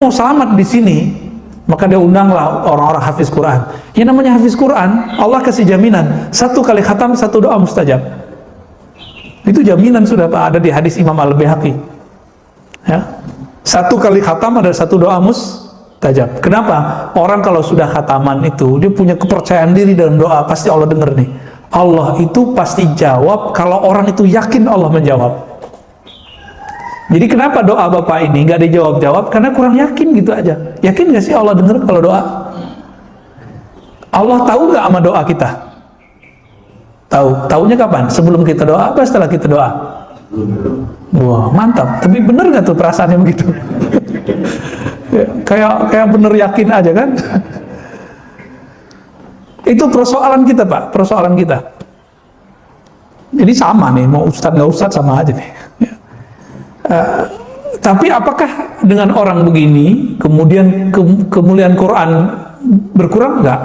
mau selamat di sini, maka dia undanglah orang-orang hafiz Quran. Yang namanya hafiz Quran, Allah kasih jaminan 1 kali khatam 1 doa mustajab. Itu jaminan sudah Pak, ada di hadis Imam Al-Baihaqi. Ya, 1 kali khatam ada 1 doa mustajab. Kenapa? Orang kalau sudah khataman itu dia punya kepercayaan diri dalam doa, pasti Allah dengar nih. Allah itu pasti jawab kalau orang itu yakin Allah menjawab. Jadi kenapa doa Bapak ini nggak dijawab-jawab? Karena kurang yakin gitu aja. Yakin nggak sih Allah dengar kalau doa? Allah tahu nggak sama doa kita? Tahu. Taunya kapan? Sebelum kita doa apa setelah kita doa? Wah, mantap. Tapi bener nggak tuh perasaannya begitu? kayak bener yakin aja kan? Itu persoalan kita Pak, persoalan kita. Jadi sama nih, mau ustadz nggak ustadz sama aja nih. Tapi apakah dengan orang begini kemudian kemuliaan Quran berkurang? Enggak.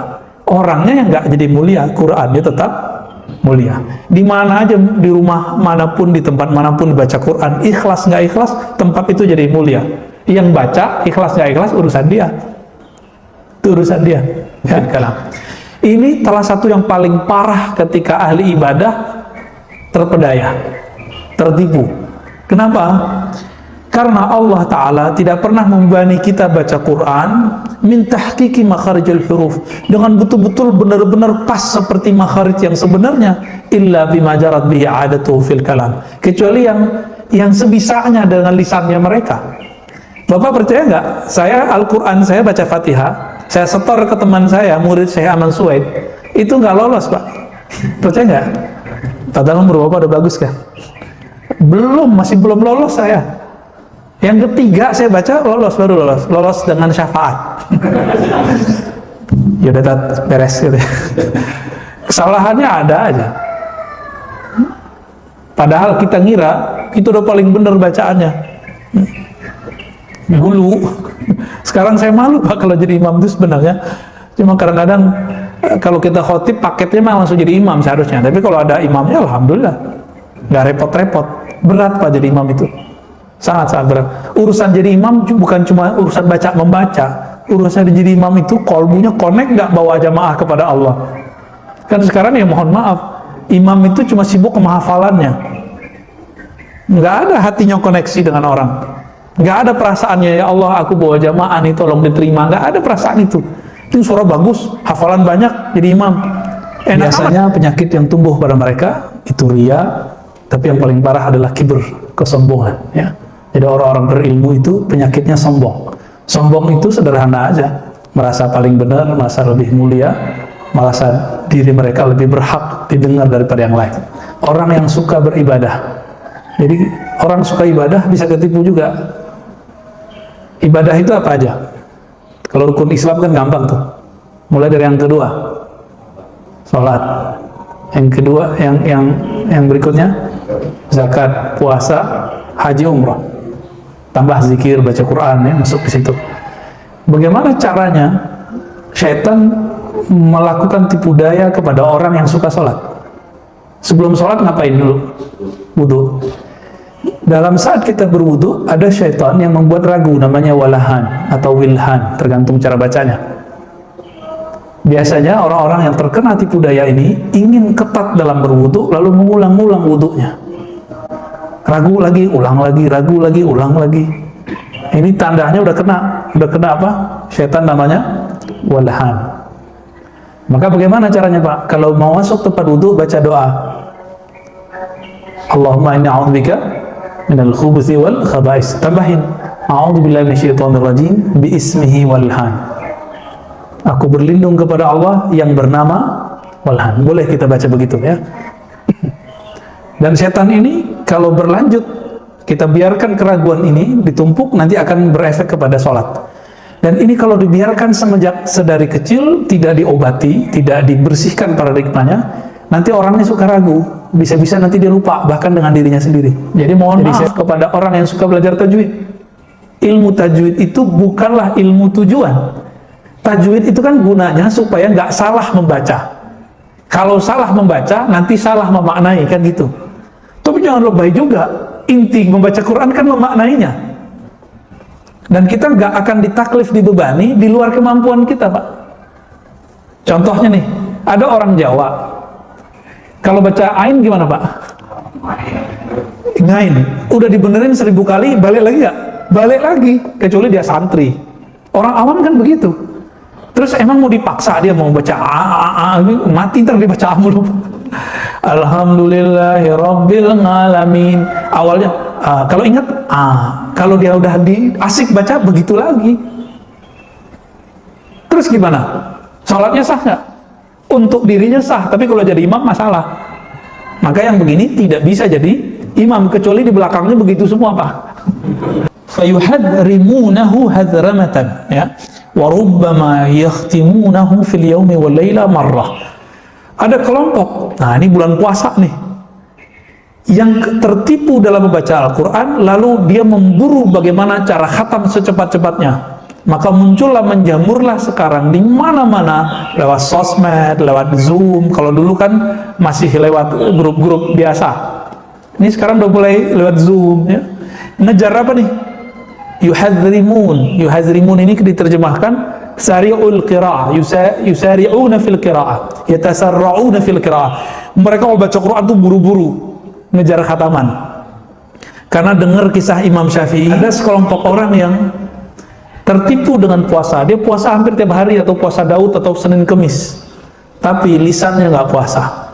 Orangnya yang enggak jadi mulia, Qurannya tetap mulia. Di mana aja, di rumah manapun, di tempat manapun dibaca Quran, ikhlas nggak ikhlas, tempat itu jadi mulia. Yang baca ikhlas nggak ikhlas urusan dia. Itu urusan dia. Ya, ini salah satu yang paling parah ketika ahli ibadah terpedaya, tertipu. Kenapa? Karena Allah Ta'ala tidak pernah membebani kita baca Quran min tahqiqi makharijul huruf, dengan betul-betul benar-benar pas seperti makharij yang sebenarnya, illa bima jarat bihi adatuhu fil kalam, kecuali yang sebisanya dengan lisannya mereka. Bapak percaya nggak? Saya Al-Quran, saya baca Fatihah, saya setor ke teman saya, murid saya Aman Suwaid, itu nggak lolos Pak. Percaya nggak? Padahal umur Bapak udah bagus kan? Masih belum lolos saya. Yang ketiga saya baca baru lolos dengan syafaat. Ya udah beres gitu. Kesalahannya ada aja. Padahal kita ngira itu udah paling benar bacaannya. Dulu. Sekarang saya malu Pak kalau jadi imam itu sebenarnya. Cuma kadang-kadang kalau kita khotib paketnya mah langsung jadi imam seharusnya. Tapi kalau ada imamnya alhamdulillah. Nggak repot-repot. Berat Pak jadi imam itu, sangat-sangat berat. Urusan jadi imam bukan cuma urusan membaca, urusan jadi imam itu kolbunya connect nggak bawa jamaah kepada Allah. Kan sekarang ya mohon maaf, imam itu cuma sibuk kemahafalannya, nggak ada hatinya koneksi dengan orang, nggak ada perasaannya, ya Allah aku bawa jamaah nih tolong diterima, nggak ada perasaan itu. Itu suara bagus, hafalan banyak jadi imam. Biasanya penyakit yang tumbuh pada mereka itu ria. Tapi yang paling parah adalah kibr, kesombongan. Ya. Jadi orang-orang berilmu itu penyakitnya sombong. Sombong itu sederhana aja, merasa paling benar, merasa lebih mulia, merasa diri mereka lebih berhak didengar daripada yang lain. Orang yang suka beribadah. Jadi orang suka ibadah bisa ketipu juga. Ibadah itu apa aja? Kalau rukun Islam kan gampang tuh. Mulai dari yang kedua, sholat. Yang kedua, yang berikutnya, zakat, puasa, haji, umrah, tambah zikir, baca Quran, ya, masuk di situ. Bagaimana caranya syaitan melakukan tipu daya kepada orang yang suka sholat? Sebelum sholat ngapain dulu? Wudu. Dalam saat kita berwudu, ada syaitan yang membuat ragu, namanya walahan atau wilhan, tergantung cara bacanya. Biasanya orang-orang yang terkena tipu daya ini ingin ketat dalam berwudu, lalu mengulang-ulang wudunya. Ragu lagi, ulang lagi, ragu lagi, ulang lagi. Ini tandanya udah kena apa? Syaitan namanya walahan. Maka bagaimana caranya Pak? Kalau mau masuk tempat wudu, baca doa. Allahumma inni a'udzubika minal khubuthi wal khaba'is. Tambahin, a'udzubillahi minasyaitonir rajim bi ismihi walhan. Aku berlindung kepada Allah yang bernama Walhan. Boleh kita baca begitu ya. Dan setan ini kalau berlanjut, kita biarkan keraguan ini ditumpuk, nanti akan berefek kepada sholat. Dan ini kalau dibiarkan sedari kecil, tidak diobati, tidak dibersihkan paradigmanya, nanti orangnya suka ragu. Bisa-bisa nanti dia lupa, bahkan dengan dirinya sendiri. Jadi mohon maaf kepada orang yang suka belajar tajwid. Ilmu tajwid itu bukanlah ilmu tujuan. Tajwid itu kan gunanya supaya nggak salah membaca. Kalau salah membaca, nanti salah memaknai, kan gitu. Tapi jangan lebay juga. Inti membaca Quran kan memaknainya. Dan kita nggak akan ditaklif, dibebani di luar kemampuan kita, Pak. Contohnya nih, ada orang Jawa, kalau baca ain gimana, Pak? Ngain, udah dibenerin 1000 kali, balik lagi nggak? Balik lagi, kecuali dia santri. Orang awam kan begitu. Terus emang mau dipaksa dia mau baca mati ntar dia baca mulu. Alhamdulillahirabbil alamin. Awalnya kalau ingat kalau dia udah asik baca begitu lagi. Terus gimana? Sholatnya sah nggak? Untuk dirinya sah, tapi kalau jadi imam masalah. Maka yang begini tidak bisa jadi imam kecuali di belakangnya begitu semua, Pak. Fayuhadrimunahu hadramatan, ya. Wa rubbama yakhtimunahu fil yaumi wal laila marrah. Ada kelompok, nah ini bulan puasa nih, yang tertipu dalam membaca Al-Quran, lalu dia memburu bagaimana cara khatam secepat-cepatnya. Maka muncullah, menjamurlah sekarang di mana-mana, lewat sosmed, lewat Zoom. Kalau dulu kan masih lewat grup-grup biasa, ini sekarang udah mulai lewat Zoom, ya. Ngejar apa nih? Yuhadzrimun. Yuhadzrimun ini diterjemahkan sari'ul qira'ah, yusari'una fil qira'ah, yatasarra'una fil qira'ah. Mereka mau baca Quran tuh buru-buru ngejar khataman. Karena dengar kisah Imam Syafi'i, ada sekelompok orang yang tertipu dengan puasa. Dia puasa hampir tiap hari, atau puasa Daud atau Senin Kemis, tapi lisannya nggak puasa,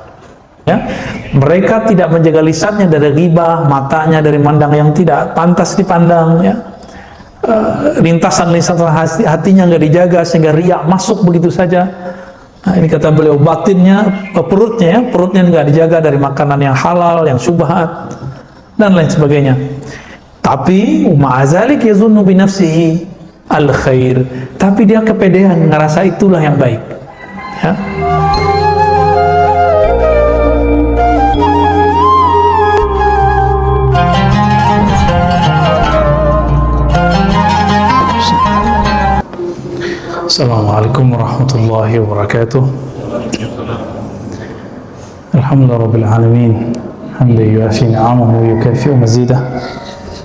ya. Mereka tidak menjaga lisannya dari ghibah, matanya dari mandang yang tidak pantas dipandang, ya. Lintasan-lintasan hatinya nggak dijaga sehingga riak masuk begitu saja. Nah, ini kata beliau, batinnya, perutnya nggak dijaga dari makanan yang halal, yang syubhat dan lain sebagainya. Tapi ma'azalik yazunnu bi nafsihi al khair, tapi dia kepedean ngerasa itulah yang baik, ya. Assalamualaikum warahmatullahi wabarakatuh. Alhamdulillah rabbil alamin, hamdan yuafi ni'amahu wa yukafi'u mazidah.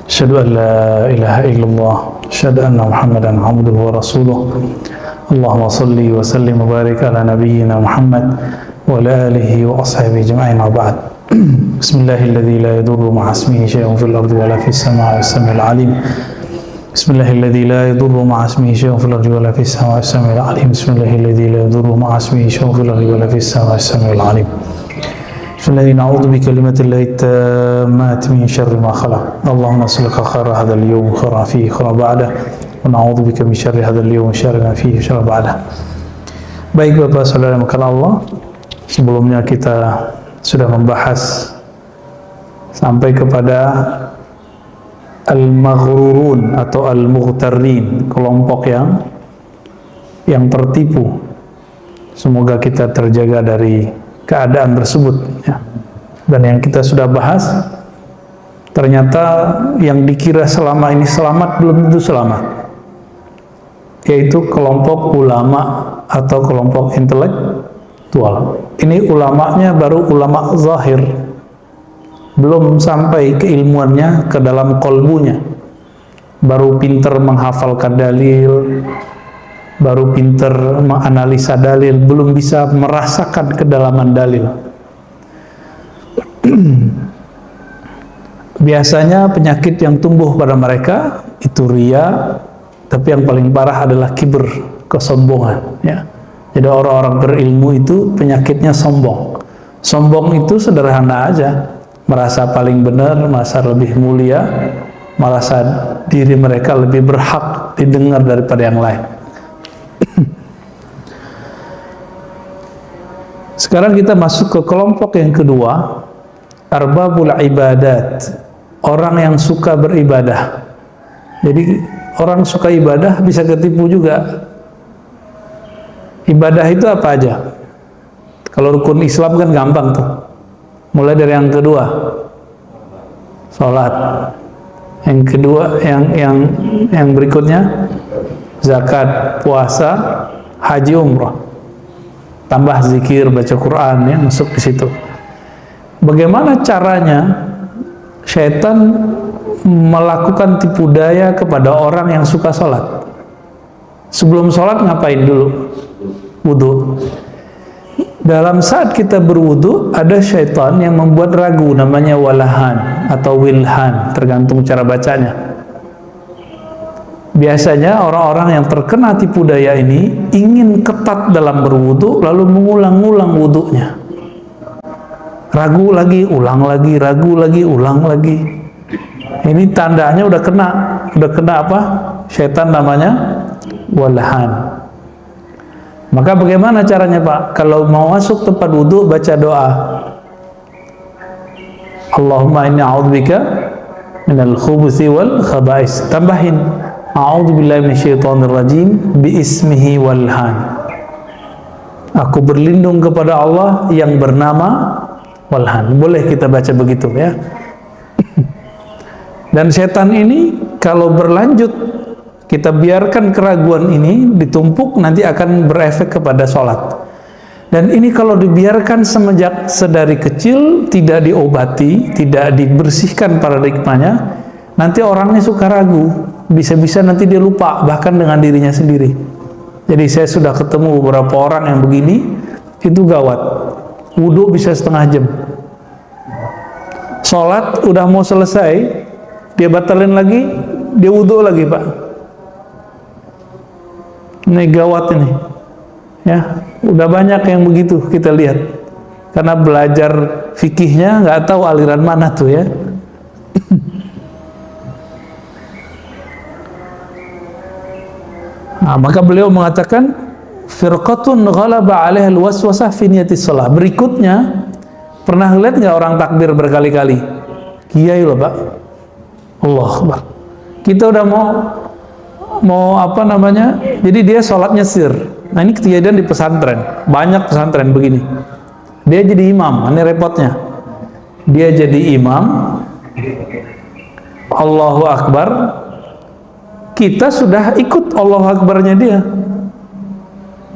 Asyhadu an la ilaha illallah, asyhadu anna Muhammadan abduhu wa rasuluh. Allahumma salli wa sallim wa barik ala nabiyyina Muhammad wa ala alihi wa ashabihi ajma'in, wa ba'd. Bismillahilladzi la yadurru ma'a ismihi syai'un fil ardi wa la fis samaa'i as-sami'ul 'alim. Bismillahilladzi la yadurru ma'a ismihi syai'un fil ardi wa la fis samaa'i as-sami'ul 'alim. Bismillahilladzi la yadurru ma'a ismihi syai'un fil ardi wa la fis samaa'i as-sami'ul 'alim. Bismillahirrahmanirrahim. Na'udzu bikalimatillahi tammati min syarri ma khalaq. Allahumma nas'aluka khaira hadzal yawm, khaira fihi, khaira ba'dah. Wa na'udzu bika min syarri hadzal yawm, syarri ma fihi, syarri ba'dah. Baik Bapak Saudara maka Allah, sebelumnya kita sudah membahas sampai kepada al-maghrurun atau al-mughtarrin, kelompok yang tertipu. Semoga kita terjaga dari keadaan tersebut, ya. Dan yang kita sudah bahas, ternyata yang dikira selama ini selamat belum tentu selamat, yaitu kelompok ulama atau kelompok intelektual. Ini ulamanya baru ulama zahir, belum sampai keilmuannya ke dalam kolbunya, baru pinter menghafalkan dalil, baru pinter menganalisa dalil, belum bisa merasakan kedalaman dalil. Biasanya penyakit yang tumbuh pada mereka itu riya, tapi yang paling parah adalah kibr, kesombongan, ya. Jadi orang-orang berilmu itu penyakitnya sombong. Sombong itu sederhana aja, merasa paling benar, merasa lebih mulia, merasa diri mereka lebih berhak didengar daripada yang lain. Sekarang kita masuk ke kelompok yang kedua, arbabul ibadat, orang yang suka beribadah. Jadi orang suka ibadah bisa ketipu juga. Ibadah itu apa aja? Kalau rukun Islam kan gampang tuh. Mulai dari yang kedua, sholat. Yang kedua, yang berikutnya, zakat, puasa, haji, umrah. Tambah zikir, baca Quran, ya, masuk di situ. Bagaimana caranya syaitan melakukan tipu daya kepada orang yang suka sholat. Sebelum sholat ngapain dulu? Wudhu. Dalam saat kita berwudhu, ada syaitan yang membuat ragu, namanya walahan atau wilhan, tergantung cara bacanya. Biasanya orang-orang yang terkena tipu daya ini ingin ketat dalam berwudhu, lalu mengulang-ulang wudhunya. Ragu lagi, ulang lagi, ragu lagi, ulang lagi. Ini tandanya udah kena apa? Syaitan namanya walahan. Maka bagaimana caranya Pak? Kalau mau masuk tempat wudhu, baca doa. Allahumma inni a'udzubika minal khubuthi wal khaba'is. Tambahin, a'udzubillahi minasyaitonir rajim bi ismihi walhan. Aku berlindung kepada Allah yang bernama walhan. Boleh kita baca begitu ya. Dan setan ini kalau berlanjut, kita biarkan keraguan ini ditumpuk, nanti akan berefek kepada sholat. Dan ini kalau dibiarkan semenjak sedari kecil, tidak diobati, tidak dibersihkan paradigmanya, nanti orangnya suka ragu, bisa-bisa nanti dia lupa bahkan dengan dirinya sendiri. Jadi saya sudah ketemu beberapa orang yang begini, itu gawat. Wudhu bisa setengah jam, sholat udah mau selesai, dia batalin lagi, dia wudhu lagi Pak. Ini gawat ini ya, udah banyak yang begitu kita lihat, karena belajar fikihnya nggak tahu aliran mana tuh ya. Nah, maka beliau mengatakan firqatun ghalaba 'alaiha al-waswasah fi niyatis shalah. Berikutnya, pernah lihat nggak orang takbir berkali-kali? Kiai loh Pak, Allah Akbar. Kita udah mau apa namanya, jadi dia sholatnya sir. Nah ini kejadian di pesantren, banyak pesantren begini. Dia jadi imam, ini repotnya. Dia jadi imam, Allahu Akbar, kita sudah ikut Allahu Akbarnya dia.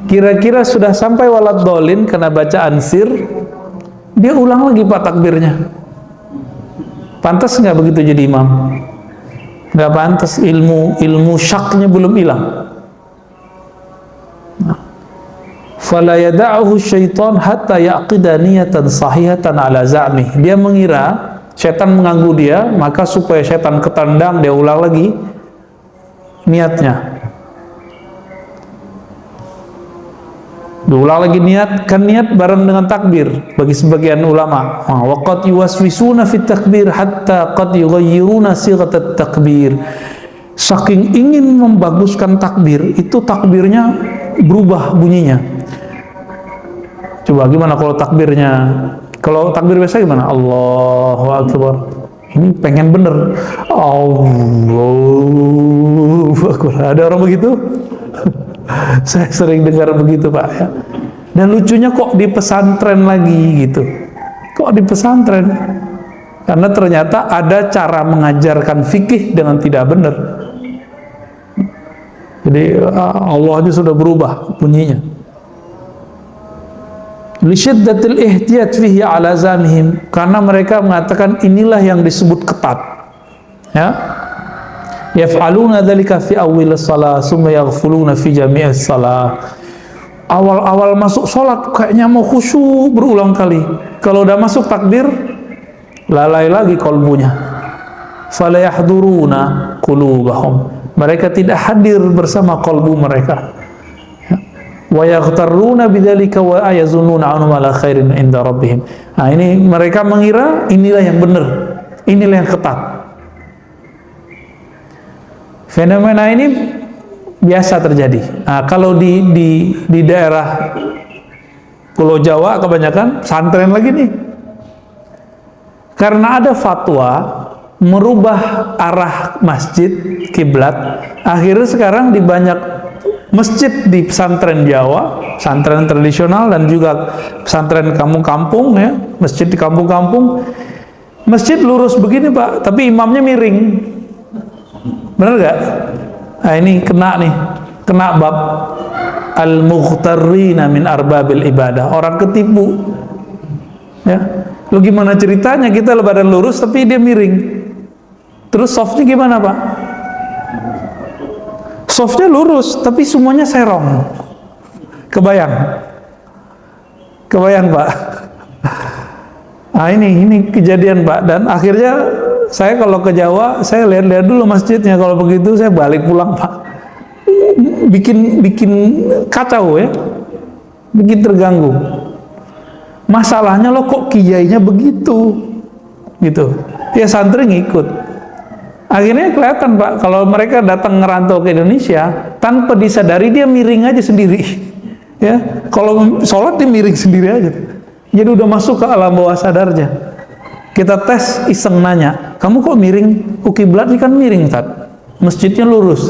Kira-kira sudah sampai walad dolin karena bacaan sir, dia ulang lagi Pak takbirnya. Pantas nggak begitu jadi imam? Nggak pantas, ilmu syaknya belum hilang. Fala yada'uhu syaitan hatta yaqida niyatan sahihatan ala za'mih. Dia mengira syaitan mengganggu dia, maka supaya syaitan ketendang, dia ulang lagi niatnya. Diulang lagi niat, kan niat bareng dengan takbir bagi sebagian ulama. Wa qad yuwaswisuna fit takbir hatta qad yughayyiruna sighat at-takbir. Saking ingin membaguskan takbir, itu takbirnya berubah bunyinya. Coba gimana kalau takbirnya? Kalau takbir biasa gimana? Allahu Akbar. Ini pengen bener. Allahu Akbar. Ada orang begitu? Saya sering dengar begitu Pak ya. Dan lucunya kok di pesantren lagi gitu. Kok di pesantren? Karena ternyata ada cara mengajarkan fikih dengan tidak benar. Jadi Allah aja sudah berubah bunyinya. Lisyiddatil ihtiyat fihi ala zamihim, karena mereka mengatakan inilah yang disebut ketat. Ya. Yaf'aluna dzalika fi awwil shalah summa yaghfuluna fi jami'is shalah. Awal-awal masuk sholat kayaknya mau khusyuk berulang kali. Kalau udah masuk takbir, lalai lagi kolbunya. Fala yahduruna qulubahum. Mereka tidak hadir bersama kolbu mereka. Wa yaghtarruna bidzalika wa ayazunnuna annahum ala khairin inda rabbihim. Nah, ini mereka mengira inilah yang benar. Inilah yang ketat. Fenomena ini biasa terjadi. Nah, kalau di daerah Pulau Jawa kebanyakan pesantren lagi nih. Karena ada fatwa merubah arah masjid kiblat, akhirnya sekarang di banyak masjid di pesantren Jawa, pesantren tradisional dan juga pesantren kampung-kampung ya, masjid di kampung-kampung, masjid lurus begini Pak, tapi imamnya miring. Benar gak? Nah ini kena nih, kena bab al-mughtarrina min arbabil ibadah, orang ketipu ya. Lu gimana ceritanya kita badan lurus tapi dia miring? Terus softnya gimana Pak? Softnya lurus, tapi semuanya serong. Kebayang? Kebayang Pak? Nah ini kejadian Pak. Dan akhirnya saya kalau ke Jawa, saya lihat-lihat dulu masjidnya. Kalau begitu saya balik pulang Pak. Bikin kacau ya, bikin terganggu. Masalahnya lo kok kiainya begitu, gitu. Ya santri ngikut. Akhirnya kelihatan Pak, kalau mereka datang ngerantau ke Indonesia, tanpa disadari dia miring aja sendiri. Ya, kalau sholat dia miring sendiri aja. Jadi udah masuk ke alam bawah sadarnya. Kita tes iseng nanya, kamu kok miring? Kiblat ini kan miring Tat. Masjidnya lurus.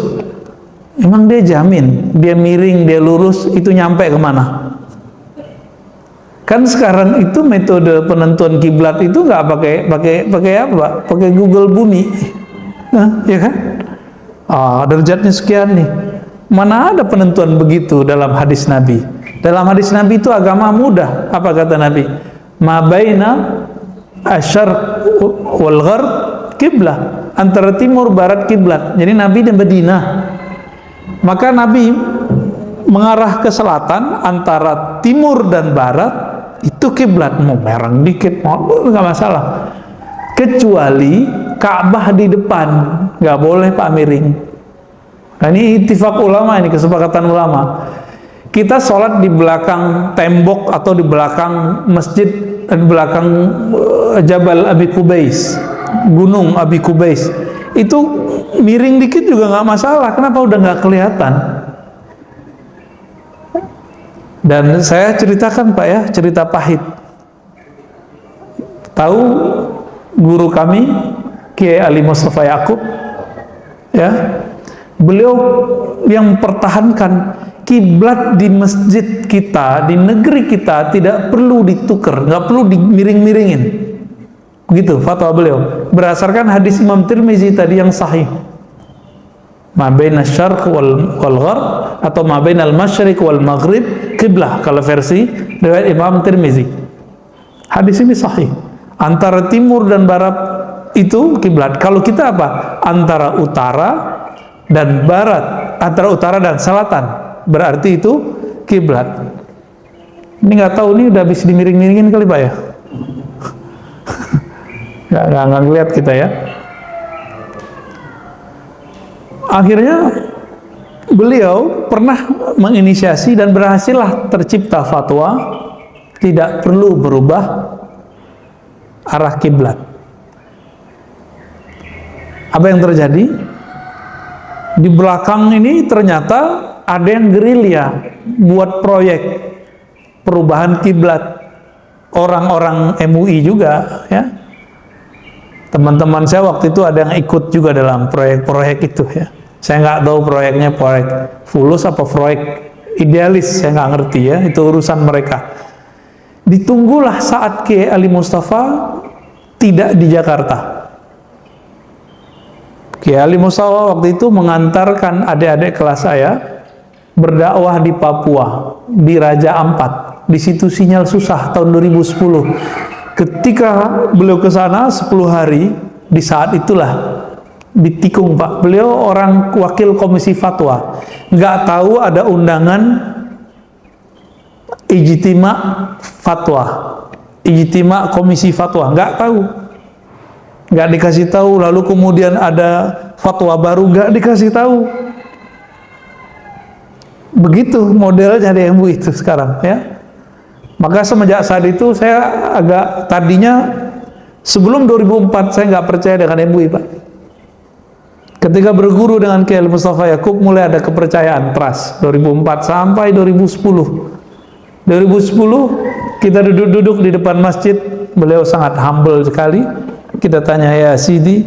Emang dia jamin, dia miring, dia lurus, itu nyampe kemana? Kan sekarang itu metode penentuan kiblat itu nggak pakai apa? Pakai Google Bumi, nah, ya kan? Derajatnya sekian nih. Mana ada penentuan begitu dalam hadis Nabi? Dalam hadis Nabi itu agama mudah. Apa kata Nabi? Ma baina asyarq wal gharb kiblah. Antara timur barat kiblat. Jadi Nabi di Madinah. Maka Nabi mengarah ke selatan, antara timur dan barat itu kiblat. Mau merang dikit, mau nggak masalah. Kecuali Ka'bah di depan, nggak boleh Pak miring. Nah ini ittifaq ulama, ini kesepakatan ulama. Kita sholat di belakang tembok atau di belakang masjid, di belakang Jabal Abi Qubais, Gunung Abi Qubais. Itu miring dikit juga nggak masalah. Kenapa? Udah nggak kelihatan. Dan saya ceritakan Pak ya, cerita pahit. Tahu guru kami Kiai Ali Mustafa Yaqub, ya, beliau yang mempertahankan kiblat di masjid kita, di negeri kita tidak perlu ditukar, nggak perlu dimiring-miringin. Begitu fatwa beliau, berdasarkan hadis Imam Tirmizi tadi yang sahih. Ma baina syarq wal gharb atau ma baina al-masyriq wal maghrib qiblah, kalau versi riwayat Imam Tirmizi. Hadis ini sahih. Antara timur dan barat itu kiblat. Kalau kita apa? Antara utara dan barat, antara utara dan selatan, berarti itu kiblat. Ini nggak tahu, ini udah habis dimiring-miringin kali Pak ya. nggak ngeliat kita ya. Akhirnya beliau pernah menginisiasi dan berhasillah tercipta fatwa tidak perlu berubah arah kiblat. Apa yang terjadi? Di belakang ini ternyata ada yang gerilya buat proyek perubahan kiblat. Orang-orang MUI juga ya. Teman-teman saya waktu itu ada yang ikut juga dalam proyek-proyek itu ya. Saya nggak tahu proyeknya proyek fulus apa proyek idealis, saya nggak ngerti ya. Itu urusan mereka. Ditunggulah saat Kiai Ali Mustafa tidak di Jakarta. Kiai Ali Mustafa waktu itu mengantarkan adik-adik kelas saya berdakwah di Papua, di Raja Ampat. Di situ sinyal susah tahun 2010. Ketika beliau ke sana 10 hari, di saat itulah ditikung Pak. Beliau orang wakil komisi fatwa, nggak tahu ada undangan ijtima fatwa, ijtima komisi fatwa, nggak tahu, nggak dikasih tahu. Lalu kemudian ada fatwa baru, nggak dikasih tahu. Begitu modelnya ada MUI itu sekarang ya. Maka semenjak saat itu saya agak, tadinya sebelum 2004 saya nggak percaya dengan MUI Pak. Ketika berguru dengan Kiai Mustafa Yaqub mulai ada kepercayaan, trust. 2004 sampai 2010. 2010 kita duduk-duduk di depan masjid, beliau sangat humble sekali. Kita tanya, ya Sidi,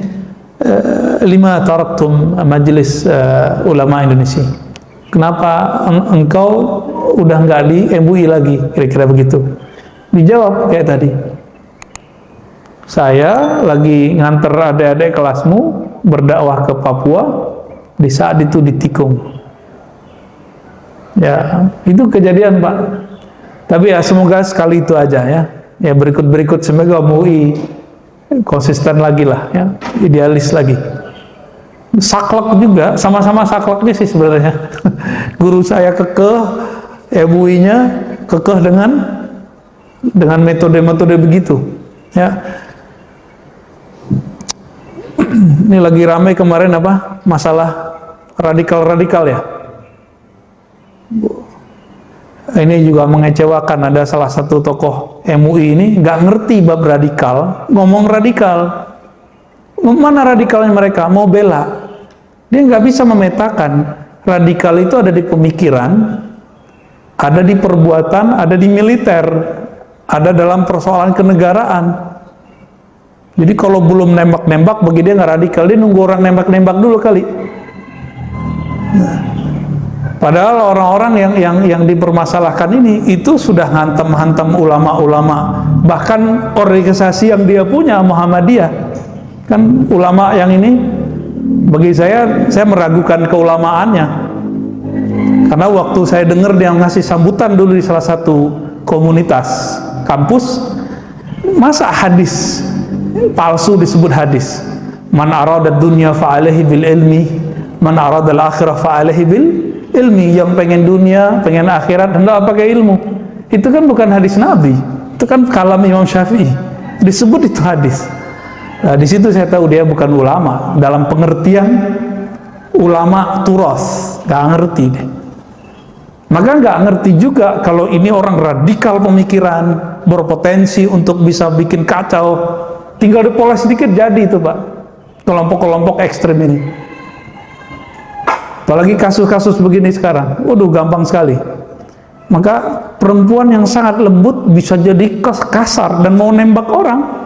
lima taraktum majelis ulama Indonesia. Kenapa engkau udah nggak di MUI lagi, kira-kira begitu. Dijawab kayak tadi, saya lagi nganter adik-adik kelasmu berdakwah ke Papua, di saat itu ditikung. Ya, itu kejadian Pak. Tapi ya semoga sekali itu aja ya. Ya berikut-berikut semoga MUI konsisten lagi lah ya, idealis lagi. Saklek juga, sama-sama sakleknya sih sebenarnya. Guru saya kekeh, MUI-nya kekeh dengan metode-metode begitu ya. Ini lagi ramai kemarin apa, masalah radikal-radikal ya. Ini juga mengecewakan, ada salah satu tokoh MUI ini nggak ngerti bab radikal, ngomong radikal. Mana radikalnya mereka? Mau bela. Dia nggak bisa memetakan radikal itu ada di pemikiran, ada di perbuatan, ada di militer, ada dalam persoalan kenegaraan. Jadi kalau belum nembak-nembak, bagi dia nggak radikal, dia nunggu orang nembak-nembak dulu kali. Nah, padahal orang-orang yang dipermasalahkan ini itu sudah hantam-hantam ulama-ulama, bahkan organisasi yang dia punya Muhammadiyah. Kan ulama yang ini, bagi saya meragukan keulamaannya, karena waktu saya dengar dia ngasih sambutan dulu di salah satu komunitas kampus, masa hadis palsu disebut hadis, man arada dunya fa'alaihi bil ilmi, man arada al akhirah fa'alaihi bil ilmi. Yang pengen dunia, pengen akhirat, hendak pakai ilmu. Itu kan bukan hadis Nabi, itu kan kalam Imam Syafi'i, disebut itu hadis. Nah, di situ saya tahu dia bukan ulama dalam pengertian ulama turas, nggak ngerti deh. Maka nggak ngerti juga kalau ini orang radikal pemikiran, berpotensi untuk bisa bikin kacau, tinggal dipoles sedikit jadi itu Pak, kelompok-kelompok ekstrem ini. Apalagi kasus-kasus begini sekarang, waduh gampang sekali. Maka perempuan yang sangat lembut bisa jadi kasar dan mau nembak orang.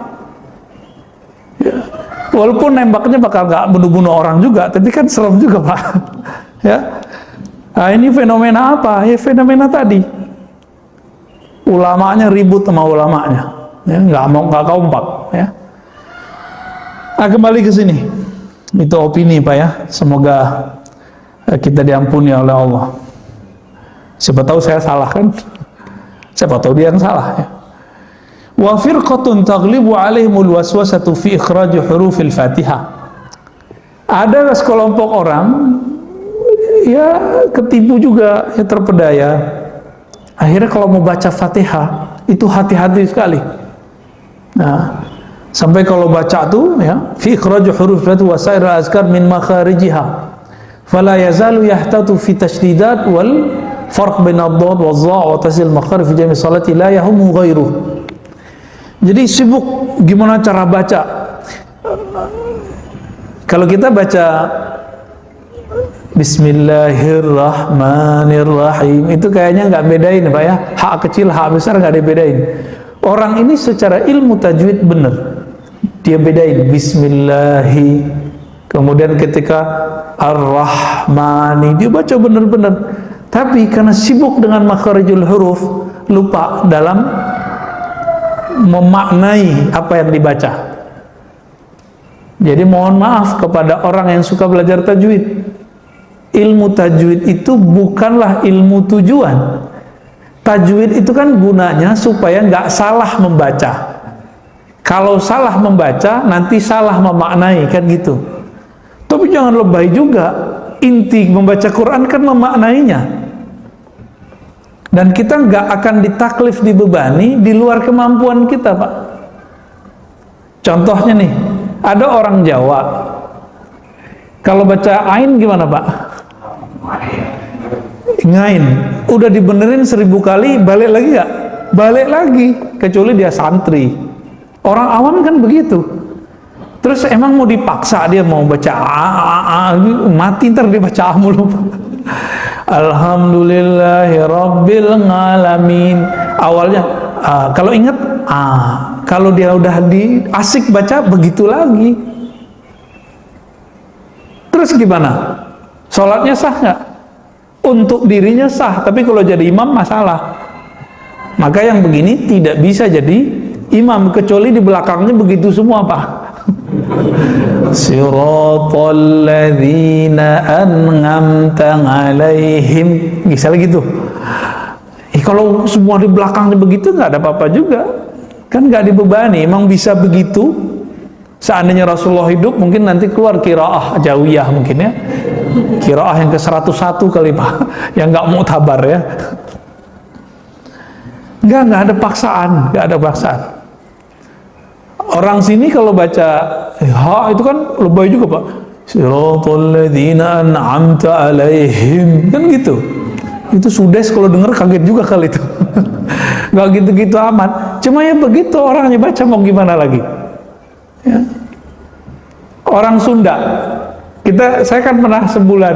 Ya. Walaupun nembaknya bakal nggak bunuh-bunuh orang juga, tapi kan serem juga Pak. Ya. Nah, ini fenomena apa? Ya fenomena tadi. Ulamanya ribut sama ulamanya, ya, nggak kompak. Ya. Nah, kembali ke sini. Itu opini Pak ya. Semoga kita diampuni oleh Allah. Siapa tahu saya salah kan? Siapa tahu dia yang salah ya. Wa firqatun taghlibu alaihimul waswasatu fi ikhraj hurufil Fatihah. Ada sekelompok orang ya ketipu juga, ya terpedaya. Akhirnya kalau mau baca Fatihah itu hati-hati sekali. Nah, sampai kalau baca tuh ya fi ikhraj huruf wa sa'ir azkar min makharijiha. Fala yazalu yahtatu fi tashdidat wal farq bain ad-dad wa dha wa tasil makharij fi jami' salati la yahumu ghairuh. Jadi sibuk gimana cara baca. Kalau kita baca Bismillahirrahmanirrahim itu kayaknya nggak bedain Pak ya, hak kecil hak besar nggak dibedain. Orang ini secara ilmu tajwid benar, dia bedain Bismillahi, kemudian ketika Ar-Rahmani dia baca benar-benar. Tapi karena sibuk dengan makharijul huruf, lupa dalam memaknai apa yang dibaca. Jadi mohon maaf kepada orang yang suka belajar tajwid. Ilmu tajwid itu bukanlah ilmu tujuan. Tajwid itu kan gunanya supaya nggak salah membaca. Kalau salah membaca, nanti salah memaknai, kan gitu. Tapi jangan lebay juga. Inti membaca Quran kan memaknainya. Dan kita nggak akan ditaklif, dibebani di luar kemampuan kita Pak. Contohnya nih, ada orang Jawa kalau baca ain gimana Pak? Ngain, udah dibenerin 1000 kali, balik lagi nggak? Balik lagi, kecuali dia santri. Orang awam kan begitu. Terus emang mau dipaksa dia mau baca mati ntar dia baca mulu. Alhamdulillahirabbil alamin. Awalnya kalau ingat kalau dia udah asik baca begitu lagi. Terus gimana? Sholatnya sah nggak? Untuk dirinya sah, tapi kalau jadi imam masalah. Maka yang begini tidak bisa jadi imam, kecuali di belakangnya begitu semua Pak. Siratal ladzina an'amta 'alaihim, misalnya gitu. Kalau semua di belakangnya begitu nggak ada apa-apa juga, kan nggak dibebani. Emang bisa begitu Seandainya Rasulullah hidup, mungkin nanti keluar qiraah jawiyah mungkin ya. Qiraah yang ke-101 kali Pak, yang nggak muktabar ya. Nggak ada paksaan, nggak ada paksaan. Orang sini kalau baca ha itu kan lebay juga Pak. Siratal ladzina an'amta alaihim, kan gitu. Itu Sudes kalau denger kaget juga kali itu. Nggak gitu-gitu amat. Cuma ya begitu orangnya baca, mau gimana lagi? Ya. Orang Sunda, saya kan pernah sebulan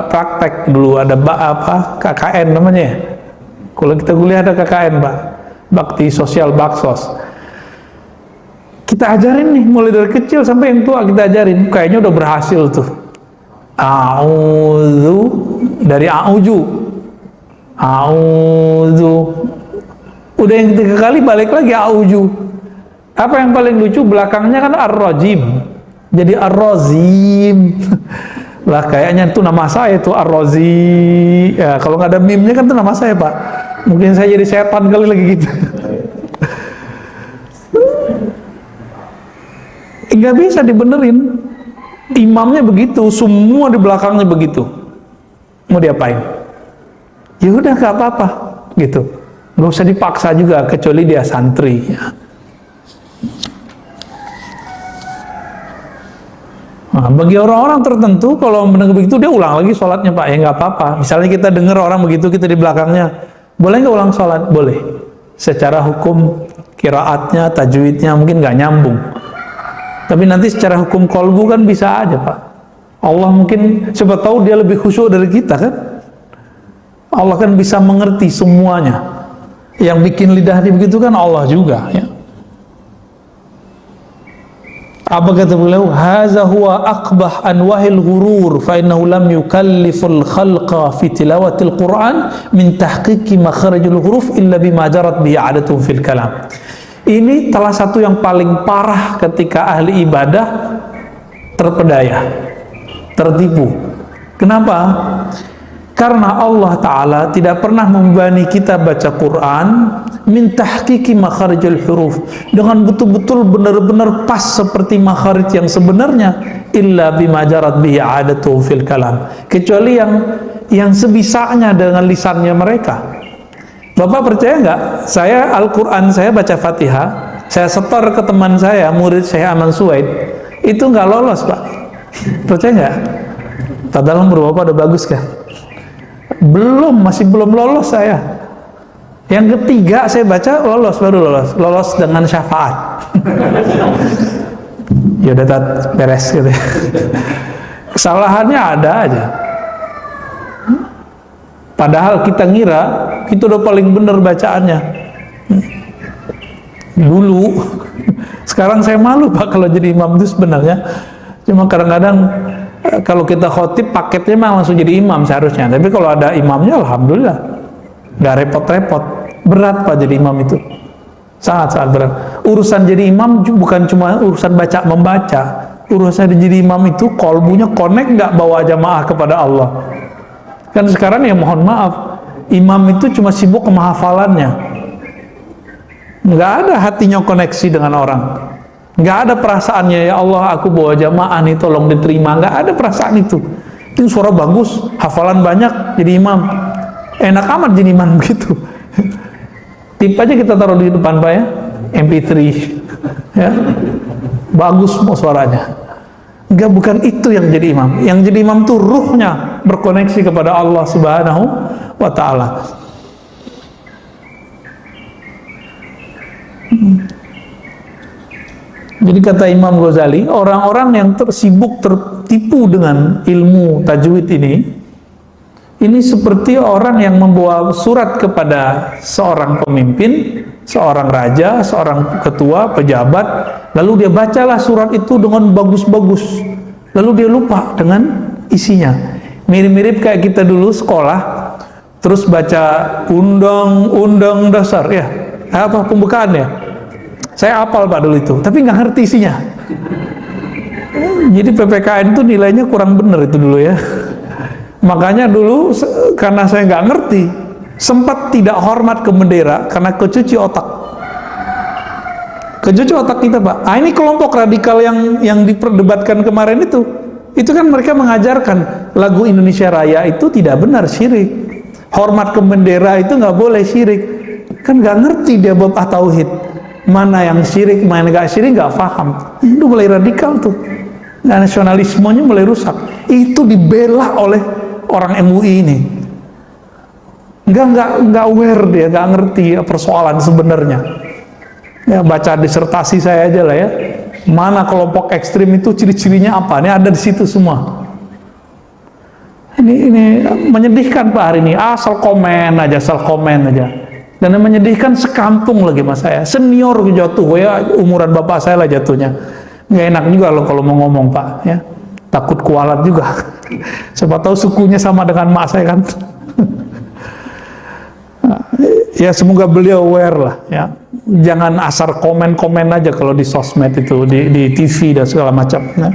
praktek dulu, ada KKN namanya ya. Kalau kita kuliah ada KKN Pak, Bakti Sosial Baksos. Kita ajarin nih, mulai dari kecil sampai yang tua kita ajarin. Kayaknya udah berhasil tuh. A'udzu, dari a'uju, a'udzu. Udah yang 3 kali balik lagi a'uju. Apa yang paling lucu, belakangnya kan ar-rajim, jadi ar-razim. Lah kayaknya itu nama saya tuh ar-razi. Ya, kalau nggak ada mimnya kan itu nama saya Pak. Mungkin saya jadi setan kali lagi gitu. Nggak bisa dibenerin. Imamnya begitu, semua di belakangnya begitu. Mau diapain? Ya udah nggak apa-apa gitu. Nggak usah dipaksa juga, kecuali dia santri. Ya. Nah, bagi orang-orang tertentu kalau mendengar begitu dia ulang lagi sholatnya Pak, ya nggak apa-apa. Misalnya kita dengar orang begitu, kita di belakangnya, boleh nggak ulang sholat? Boleh. Secara hukum qiraatnya, tajwidnya mungkin nggak nyambung, tapi nanti secara hukum kolbu kan bisa aja Pak. Allah mungkin, siapa tahu dia lebih khusyuk dari kita kan. Allah kan bisa mengerti semuanya. Yang bikin lidah dia begitu kan Allah juga ya. Apa kata beliau? Haza huwa aqbah anwahil ghurur fa innahu lam yukalliful khalqa fi tilawatil Qur'an min tahqiqi makharijul huruf illa bima jarat bi adatun fil kalam. Ini salah satu yang paling parah ketika ahli ibadah terpedaya, tertipu. Kenapa? Karena Allah Ta'ala tidak pernah membebani kita baca Quran min tahqiqi makharijul huruf, dengan betul-betul benar-benar pas seperti makharij yang sebenarnya, illa bima jarat bihi adatu fil kalam, kecuali yang sebisanya dengan lisannya mereka. Bapak percaya nggak? Saya Al-Quran, saya baca Fatihah, saya setor ke teman saya, murid saya Aman Suwaid, itu nggak lolos Pak. Percaya nggak? Padahal umur Bapak udah bagus kan? Masih belum lolos saya. Yang ketiga saya baca lolos, baru lolos dengan syafaat. Ya udah beres gitu. Kesalahannya ada aja. Padahal kita ngira itu udah paling benar bacaannya. Dulu. Sekarang saya malu Pak kalau jadi imam itu sebenarnya. Cuma kadang-kadang kalau kita khotib paketnya memang langsung jadi imam seharusnya. Tapi kalau ada imamnya alhamdulillah, nggak repot-repot. Berat Pak jadi imam itu, sangat-sangat berat. Urusan jadi imam bukan cuma urusan baca-membaca. Urusan jadi imam itu kolbunya connect nggak bawa jamaah kepada Allah. Kan sekarang ya mohon maaf, imam itu cuma sibuk kemahafalannya, nggak ada hatinya koneksi dengan orang. Nggak ada perasaannya, ya Allah aku bawa jamaah nih tolong diterima. Nggak ada perasaan itu. Itu suara bagus, hafalan banyak, jadi imam. Enak amat jadi imam begitu. Tip aja kita taruh di depan Pak ya, MP3 ya, bagus mau suaranya. Nggak, bukan itu yang jadi imam. Yang jadi imam tuh ruhnya berkoneksi kepada Allah Subhanahu wa Ta'ala. Jadi kata Imam Ghazali, orang-orang yang tersibuk tertipu dengan ilmu tajwid ini seperti orang yang membawa surat kepada seorang pemimpin, seorang raja, seorang ketua, pejabat, lalu dia bacalah surat itu dengan bagus-bagus, lalu dia lupa dengan isinya. Mirip-mirip kayak kita dulu sekolah, terus baca undang-undang dasar, ya, apa pembukaan ya? Saya hafal Pak dulu itu, tapi nggak ngerti isinya. Jadi PPKN itu nilainya kurang bener itu dulu ya. Makanya dulu karena saya nggak ngerti, sempat tidak hormat ke bendera karena kecuci otak. Kecuali otak kita, Pak. Ini kelompok radikal yang diperdebatkan kemarin itu kan mereka mengajarkan lagu Indonesia Raya itu tidak benar, syirik. Hormat ke bendera itu nggak boleh, syirik. Kan nggak ngerti dia bab tauhid. Mana yang syirik, mana nggak syirik, nggak paham. Itu mulai radikal tuh. Nah, nasionalismenya mulai rusak. Itu dibela oleh orang MUI ini. Nggak aware dia, nggak ngerti persoalan sebenarnya. Ya, baca disertasi saya aja lah ya. Mana kelompok ekstrim itu ciri-cirinya apa? Ini ada di situ semua. Ini menyedihkan Pak hari ini. Asal komen aja. Dan yang menyedihkan sekampung lagi mas saya. Senior jatuh ya, umuran bapak saya lah jatuhnya. Nggak enak juga loh kalau mau ngomong Pak ya. Takut kualat juga. Siapa tahu sukunya sama dengan mak saya kan. Ya semoga beliau aware lah ya. Jangan asal komen-komen aja kalau di sosmed itu, di TV dan segala macam ya.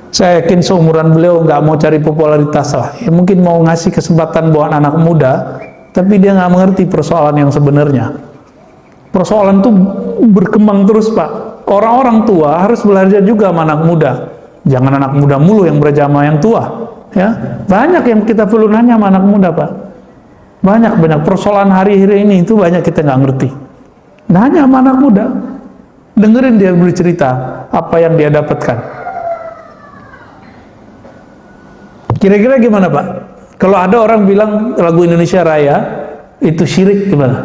Saya yakin seumuran beliau nggak mau cari popularitas lah ya, mungkin mau ngasih kesempatan buat anak muda, tapi dia nggak mengerti persoalan yang sebenarnya. Persoalan itu berkembang terus Pak. Orang-orang tua harus belajar juga sama anak muda. Jangan anak muda mulu yang berjamaah yang tua ya. Banyak yang kita perlu nanya sama anak muda Pak. Banyak persoalan hari-hari ini itu banyak kita nggak ngerti. Nanya sama anak muda, dengerin dia bercerita apa yang dia dapatkan. Kira-kira gimana Pak? Kalau ada orang bilang lagu Indonesia Raya itu syirik, gimana?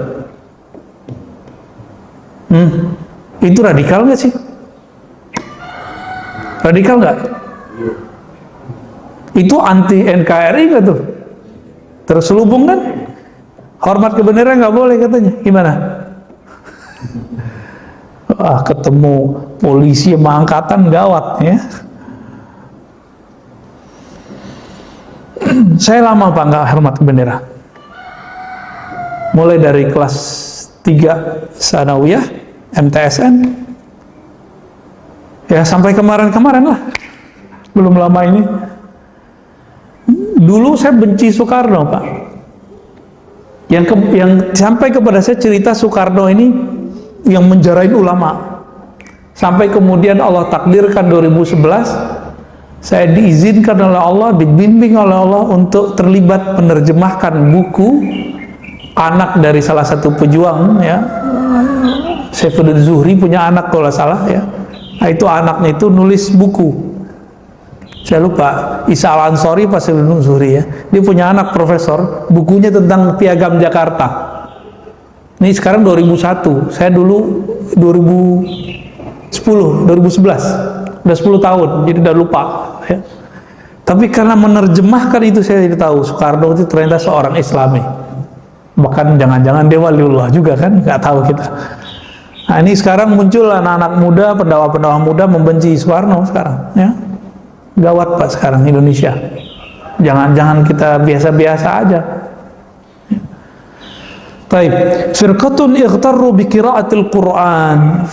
Itu radikal nggak sih? Radikal nggak? Itu anti NKRI nggak tuh? Terselubung kan? Hormat ke bendera nggak boleh katanya. Gimana? Ketemu polisi sama angkatan gawat ya. Saya lama Pak nggak hormat ke bendera. Mulai dari kelas 3 Sanawiyah, MTSN, ya sampai kemarin-kemarin lah. Belum lama ini. Dulu saya benci Soekarno Pak. Yang sampai kepada saya cerita Soekarno ini yang menjarain ulama. Sampai kemudian Allah takdirkan 2011 saya diizinkan oleh Allah, dibimbing oleh Allah untuk terlibat menerjemahkan buku anak dari salah satu pejuang ya. Saifuddin Zuhri punya anak kalau salah ya. Nah, itu anaknya itu nulis buku. Saya lupa, Isa Al-Ansori pas Saifuddin Zuhri ya. Dia punya anak profesor, bukunya tentang Piagam Jakarta. Ini sekarang 2001, saya dulu 2011, udah 10 tahun, jadi udah lupa ya. Tapi karena menerjemahkan itu saya jadi tahu Soekarno itu ternyata seorang Islami. Bahkan jangan-jangan dia waliullah juga kan, nggak tahu kita. Nah ini sekarang muncul anak-anak muda, pendakwah-pendakwah muda membenci Soekarno sekarang ya. Gawat Pak sekarang Indonesia. Jangan kita biasa-biasa aja. Baik, firqatun ightarru bi qira'atil Qur'an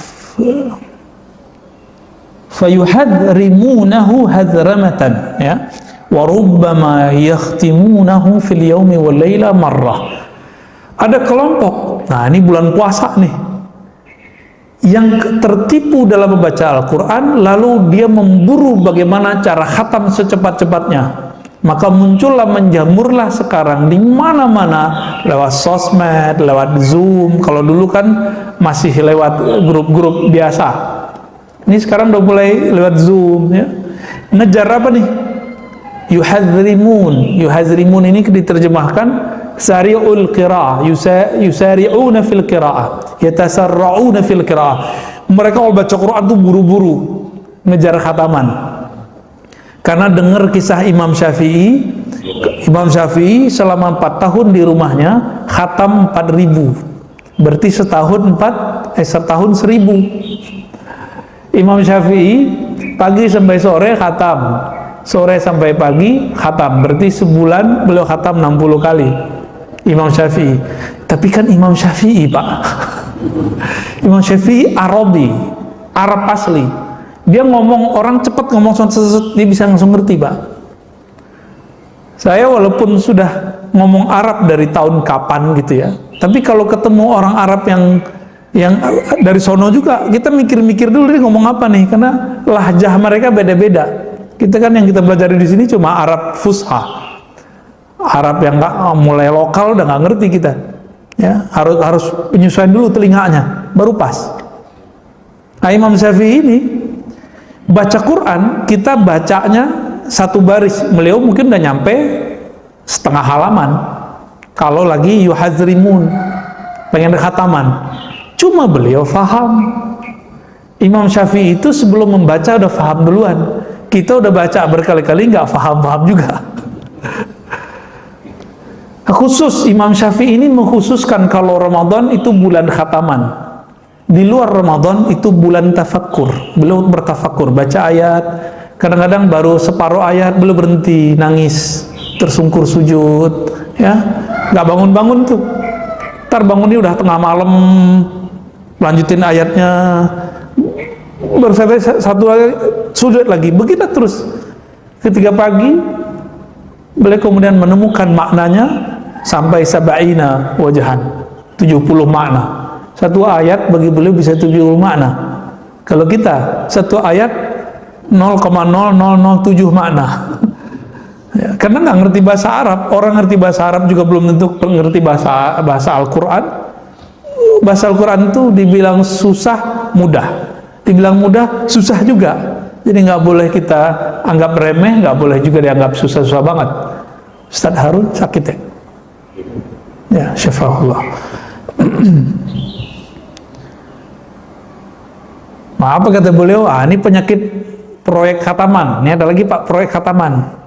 fayuhadrimunahu hadramatan ya. Wa rubbama yakhtimunahu fil yaumi wal laila marrah. Ada kelompok. Nah, ini bulan puasa nih. Yang tertipu dalam membaca Al-Quran, lalu dia memburu bagaimana cara khatam secepat-cepatnya. Maka muncullah, menjamurlah sekarang di mana-mana lewat sosmed, lewat Zoom. Kalau dulu kan masih lewat grup-grup biasa. Ini sekarang udah mulai lewat Zoom ya. Ngejar apa nih? Yuhazrimun ini diterjemahkan sari'ul qira'ah, yusari'una fil qira'ah, yatasarra'una fil qira'ah. Mereka kalau baca Quran tuh buru-buru ngejar khataman. Karena dengar kisah Imam Syafi'i selama 4 tahun di rumahnya khatam 4.000. Berarti setahun 1.000. Imam Syafi'i pagi sampai sore khatam, sore sampai pagi khatam, berarti sebulan beliau khatam 60 kali. Imam Syafi'i. Tapi kan Imam Syafi'i Pak, Imam Syafi'i Arabi, Arab asli. Dia ngomong, orang cepat ngomong dia bisa langsung ngerti Pak. Saya walaupun sudah ngomong Arab dari tahun kapan gitu ya, tapi kalau ketemu orang Arab yang Yang dari sono juga kita mikir-mikir dulu nih ngomong apa nih, karena lahjah mereka beda-beda. Kita kan yang kita belajar di sini cuma Arab Fusha, Arab yang nggak mulai lokal udah nggak ngerti kita, ya harus penyesuaian dulu telinganya baru pas. Nah, Imam Syafi'i ini baca Quran, kita bacanya satu baris, beliau mungkin udah nyampe setengah halaman kalau lagi yuhazrimun, pengen khataman. Cuma beliau faham. Imam Syafi'i itu sebelum membaca udah faham duluan. Kita udah baca berkali-kali nggak faham-faham juga. Khusus Imam Syafi'i ini mengkhususkan kalau Ramadan itu bulan khataman. Di luar Ramadan itu bulan tafakkur. Beliau bertafakkur, baca ayat. Kadang-kadang baru separuh ayat beliau berhenti, nangis, tersungkur sujud, ya, nggak bangun-bangun tuh. Ntar bangunnya udah tengah malam, lanjutin ayatnya, baru satu ayat sujud lagi, begitu terus. Ketika pagi beliau kemudian menemukan maknanya sampai sab'ina wajahan, 70 makna. Satu ayat bagi beliau bisa 70 makna. Kalau kita satu ayat 0,0007 makna. Ya, karena nggak ngerti bahasa Arab. Orang ngerti bahasa Arab juga belum tentu ngerti bahasa Al-Quran. Bahasa Al-Quran itu dibilang susah, mudah. Dibilang mudah, susah juga. Jadi nggak boleh kita anggap remeh, nggak boleh juga dianggap susah-susah banget. Ustaz Harun sakit ya? Ya, syafa'ullah. Apa kata beliau? Ini penyakit proyek khataman. Ini ada lagi Pak, proyek khataman.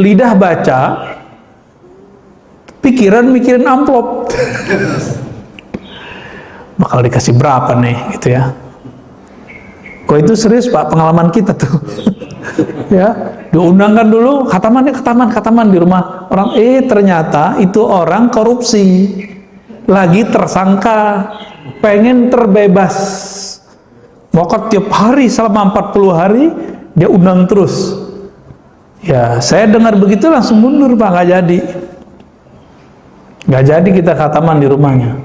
Lidah baca, pikiran mikirin amplop. Bakal dikasih berapa nih gitu ya. Kok itu serius Pak, pengalaman kita tuh. Ya, diundangkan dulu khataman di rumah orang, ternyata itu orang korupsi. Lagi tersangka, pengen terbebas. Maka tiap hari selama 40 hari dia undang terus. Ya, saya dengar begitu langsung mundur Pak, nggak jadi. Nggak jadi kita khataman di rumahnya.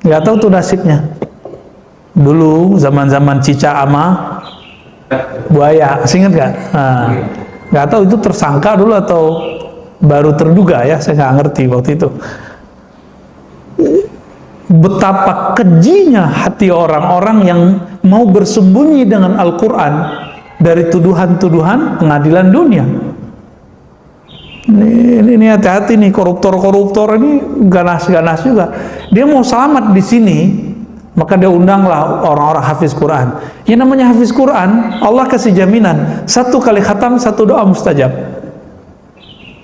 Nggak tahu tuh nasibnya. Dulu zaman-zaman cicak ama buaya, ingat nggak? Nah, nggak tahu itu tersangka dulu atau baru terduga ya, saya nggak ngerti waktu itu. Betapa kejinya hati orang-orang yang mau bersembunyi dengan Al-Quran dari tuduhan-tuduhan pengadilan dunia. Ini hati-hati nih, koruptor-koruptor ini ganas-ganas juga. Dia mau selamat di sini, maka dia undanglah orang-orang hafiz Quran. Yang namanya hafiz Quran, Allah kasih jaminan, satu kali khatam, satu doa mustajab.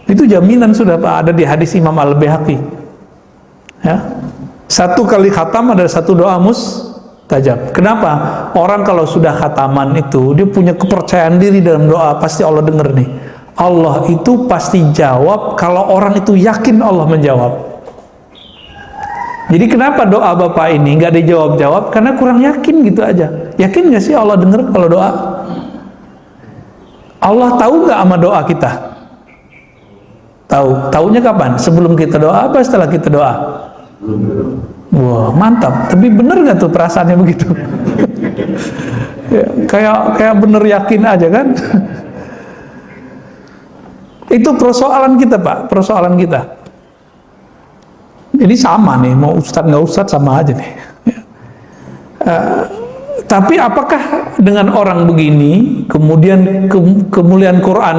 Itu jaminan sudah Pak, ada di hadis Imam Al-Baihaqi. Ya, satu kali khatam ada satu doa mustajab. Kenapa? Orang kalau sudah khataman itu, dia punya kepercayaan diri dalam doa, pasti Allah dengar nih. Allah itu pasti jawab kalau orang itu yakin Allah menjawab. Jadi kenapa doa Bapak ini nggak dijawab-jawab? Karena kurang yakin gitu aja. Yakin nggak sih Allah dengar kalau doa? Allah tahu nggak sama doa kita? Tahu. Taunya kapan? Sebelum kita doa apa setelah kita doa? Wah, mantap. Tapi bener nggak tuh perasaannya begitu? Ya, kayak bener yakin aja kan? Itu persoalan kita Pak, persoalan kita. Jadi sama nih, mau ustadz nggak ustadz sama aja nih. Tapi apakah dengan orang begini kemudian kemuliaan Quran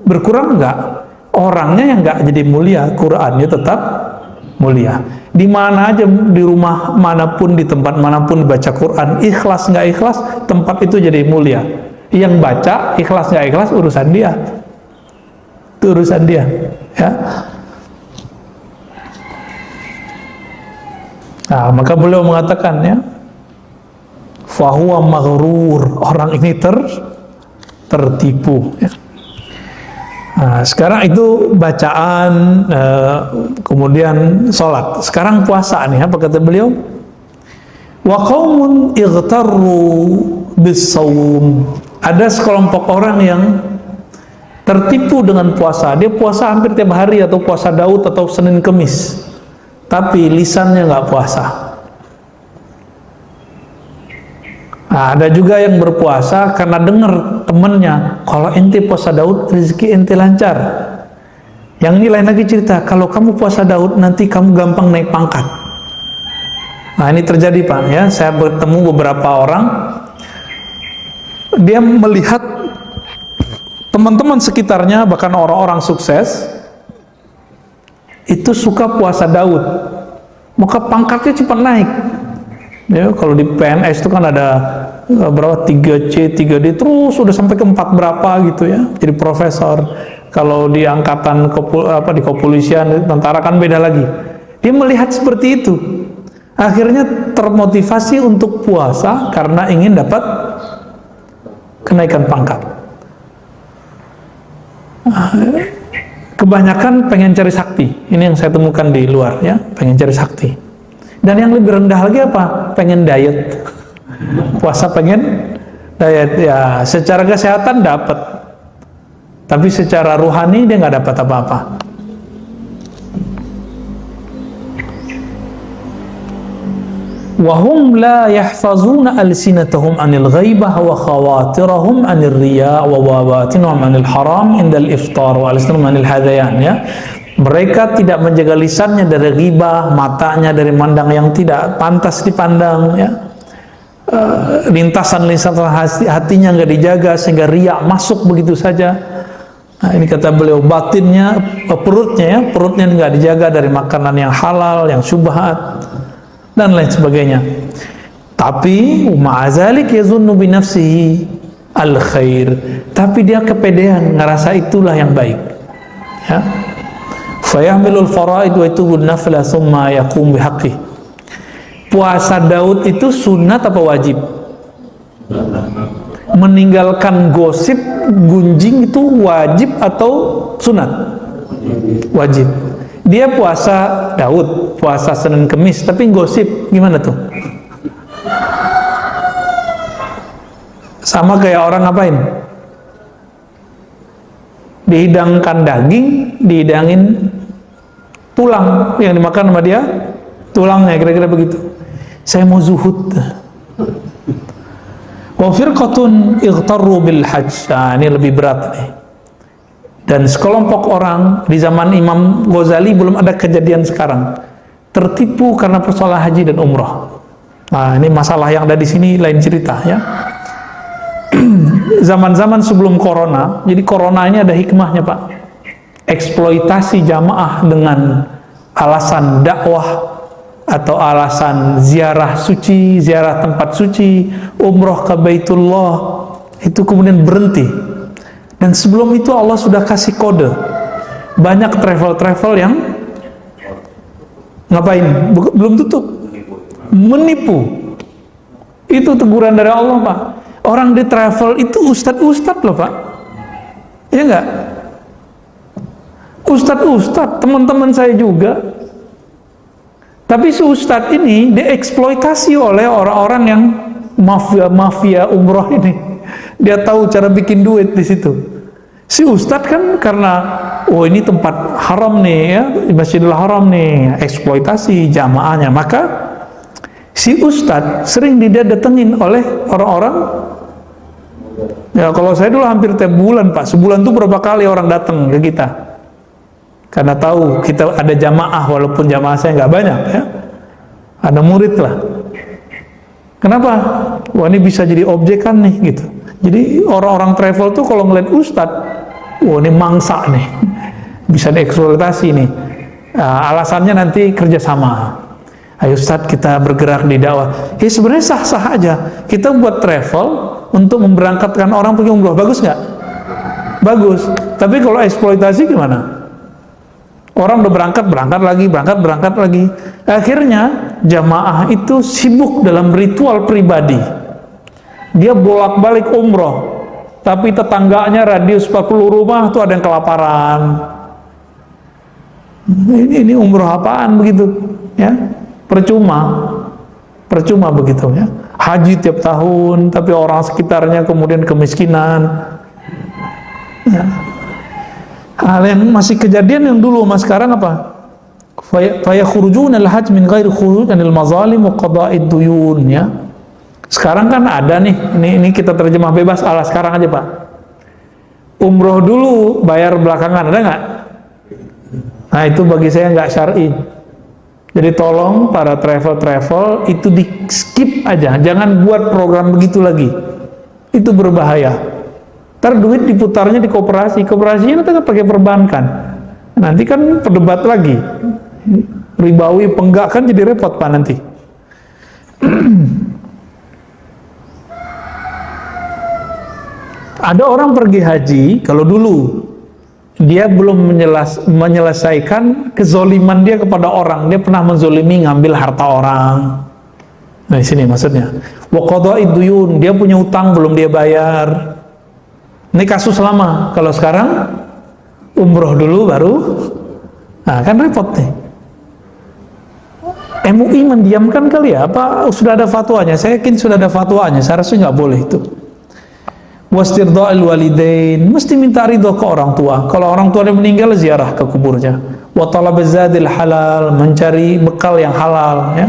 berkurang? Enggak. Orangnya yang nggak jadi mulia, Qurannya tetap mulia. Di mana aja, di rumah manapun, di tempat manapun baca Quran, ikhlas nggak ikhlas, tempat itu jadi mulia. Yang baca ikhlas nggak ikhlas urusan dia. Itu urusan dia, ya. Nah, maka beliau mengatakan ya, fahuwa maghrur, orang ini tertipu. Ya. Nah, sekarang itu bacaan, kemudian sholat. Sekarang puasa nih, apa kata beliau? Wa qaumun ightarru bis-shaum. Ada sekelompok orang yang tertipu dengan puasa. Dia puasa hampir tiap hari, atau puasa Daud atau Senin Kemis. tapi lisannya nggak puasa. Nah, ada juga yang berpuasa karena dengar temennya, kalau ente puasa Daud, rezeki ente lancar. Yang ini lain lagi cerita, kalau kamu puasa Daud, nanti kamu gampang naik pangkat. Nah, ini terjadi Pak, ya. Saya bertemu beberapa orang, dia melihat teman-teman sekitarnya, bahkan orang-orang sukses, itu suka puasa Daud, maka pangkatnya cepat naik. Ya, kalau di PNS itu kan ada berapa 3C, 3D, terus sudah sampai ke 4 berapa gitu ya, jadi profesor. Kalau di angkatan di kepolisian, tentara kan beda lagi. Dia melihat seperti itu, akhirnya termotivasi untuk puasa karena ingin dapat kenaikan pangkat. Kebanyakan pengen cari sakti. Ini yang saya temukan di luar, ya, pengen cari sakti. Dan yang lebih rendah lagi apa? Pengen diet. Puasa pengen diet, ya. Secara kesehatan dapat, tapi secara ruhani dia nggak dapat apa-apa. Wahum la yahfazuna alsinatahum anil ghaibah wa khawatirahum anil riya wa wabatinahum anil haram indal iftar wa alsinahum anil hadayan, ya. Mereka tidak menjaga lisannya dari ghibah, matanya dari mandang yang tidak pantas dipandang, ya. Lintasan-lintasan hatinya nggak dijaga sehingga riya masuk begitu saja. Nah, ini kata beliau, batinnya, perutnya, ya, perutnya nggak dijaga dari makanan yang halal, yang syubhat dan lain sebagainya. Tapi ma'azalik yazunnu bi nafsihi al khair, tapi dia kepedean, ngerasa itulah yang baik, ya. Fayahmilul faraid wa yatubun nafla thumma yaqum bihaqqi. Puasa Daud itu sunat apa wajib? Meninggalkan gosip, gunjing itu wajib atau sunat? Wajib. Dia puasa Daud, puasa Senin Kemis, tapi gosip, gimana tuh? Sama kayak orang ngapain? Dihidangkan daging, dihidangin tulang, yang dimakan sama dia tulangnya, kira-kira begitu. Saya mau zuhud. Wa firqatun ightarru bil hajj. Nah, ini lebih berat nih. Dan sekelompok orang di zaman Imam Ghazali, belum ada kejadian sekarang, tertipu karena persoalan haji dan umrah. Nah, ini masalah yang ada di sini lain cerita, ya. Zaman-zaman sebelum corona, jadi corona ini ada hikmahnya Pak. Eksploitasi jamaah dengan alasan dakwah atau alasan ziarah suci, ziarah tempat suci, umroh ke Baitullah, itu kemudian berhenti. Dan sebelum itu Allah sudah kasih kode. Banyak travel-travel yang ngapain? Belum tutup, menipu. Itu teguran dari Allah Pak. Orang di travel itu ustadz-ustadz loh Pak, ya enggak? Ustadz-ustadz, teman-teman saya juga. Tapi si ustadz ini dieksploitasi oleh orang-orang yang mafia umroh ini. Dia tahu cara bikin duit di situ. Si ustadz kan karena, oh ini tempat haram nih, ya, Masjidil Haram nih, eksploitasi jamaahnya, maka si ustadz sering didatengin oleh orang-orang. Ya, kalau saya dulu hampir tiap bulan Pak, sebulan tuh berapa kali orang datang ke kita, karena tahu kita ada jamaah, walaupun jamaah saya nggak banyak, ya, ada murid lah. Kenapa? Wah, ini bisa jadi objekan nih gitu. Jadi orang-orang travel tuh kalau ngeliat ustadz, wah ini mangsa nih, bisa dieksploitasi nih. Nah, alasannya nanti kerjasama. Ayo ustadz, kita bergerak di dakwah. Ya sebenarnya sah-sah aja. Kita buat travel untuk memberangkatkan orang pergi umroh, bagus nggak? Bagus. Tapi kalau eksploitasi gimana? Orang udah berangkat lagi. Akhirnya jamaah itu sibuk dalam ritual pribadi. Dia bolak-balik umroh, tapi tetangganya radius 40 rumah tuh ada yang kelaparan. Ini umroh apaan begitu? Ya, percuma begitu, ya. Haji tiap tahun, tapi orang sekitarnya kemudian kemiskinan. Ya. Hal yang masih kejadian yang dulu, mas sekarang apa? Fayakhurujuna al-hajj min ghairi khuruj anil mazalim wa qada'id duyun, ya. Sekarang kan ada nih, ini kita terjemah bebas ala sekarang aja, Pak. Umroh dulu, bayar belakangan, ada nggak? Nah, itu bagi saya nggak syar'i. Jadi tolong para travel itu di skip aja, jangan buat program begitu lagi. Itu berbahaya. Ntar duit diputarnya di kooperasinya nanti pakai perbankan. Nanti kan perdebat lagi. Ribawi penggak kan jadi repot, Pak, nanti. Ada orang pergi haji, kalau dulu dia belum menyelesaikan kezoliman dia kepada orang, dia pernah menzolimi, ngambil harta orang. Nah, di sini maksudnya. Wa qada'id duyun, dia punya utang belum dia bayar. Ini kasus lama. Kalau sekarang umroh dulu baru, nah kan repot nih. MUI mendiamkan kali ya? Apa sudah ada fatwanya? Saya yakin sudah ada fatwanya. Seharusnya nggak boleh itu. Wastirda'il walidain, mesti minta ridho ke orang tua. Kalau orang tuanya meninggal, ziarah ke kuburnya. Wa talabaz zadil halal, mencari bekal yang halal, ya.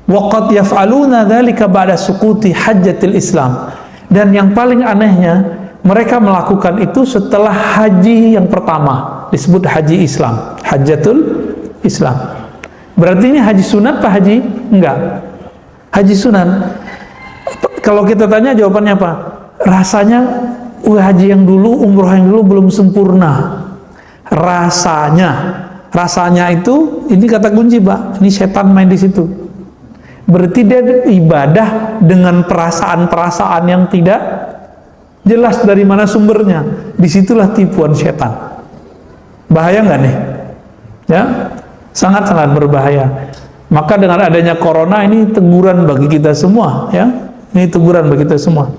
Wa qad yaf'aluna dzalika ba'da suquti hajjatil Islam. Dan yang paling anehnya, mereka melakukan itu setelah haji yang pertama, disebut haji Islam, hajjatul Islam. Berarti ini haji sunat apa haji? Enggak. Haji sunat. Kalau kita tanya jawabannya apa? Rasanya haji yang dulu, umroh yang dulu belum sempurna. Rasanya itu, ini kata kunci, Pak. Ini setan main di situ. Berarti dia ibadah dengan perasaan-perasaan yang tidak jelas dari mana sumbernya. Disitulah tipuan setan. Bahaya nggak nih? Ya, sangat-sangat berbahaya. Maka dengan adanya corona ini teguran bagi kita semua, ya. Ini teguran bagi kita semua.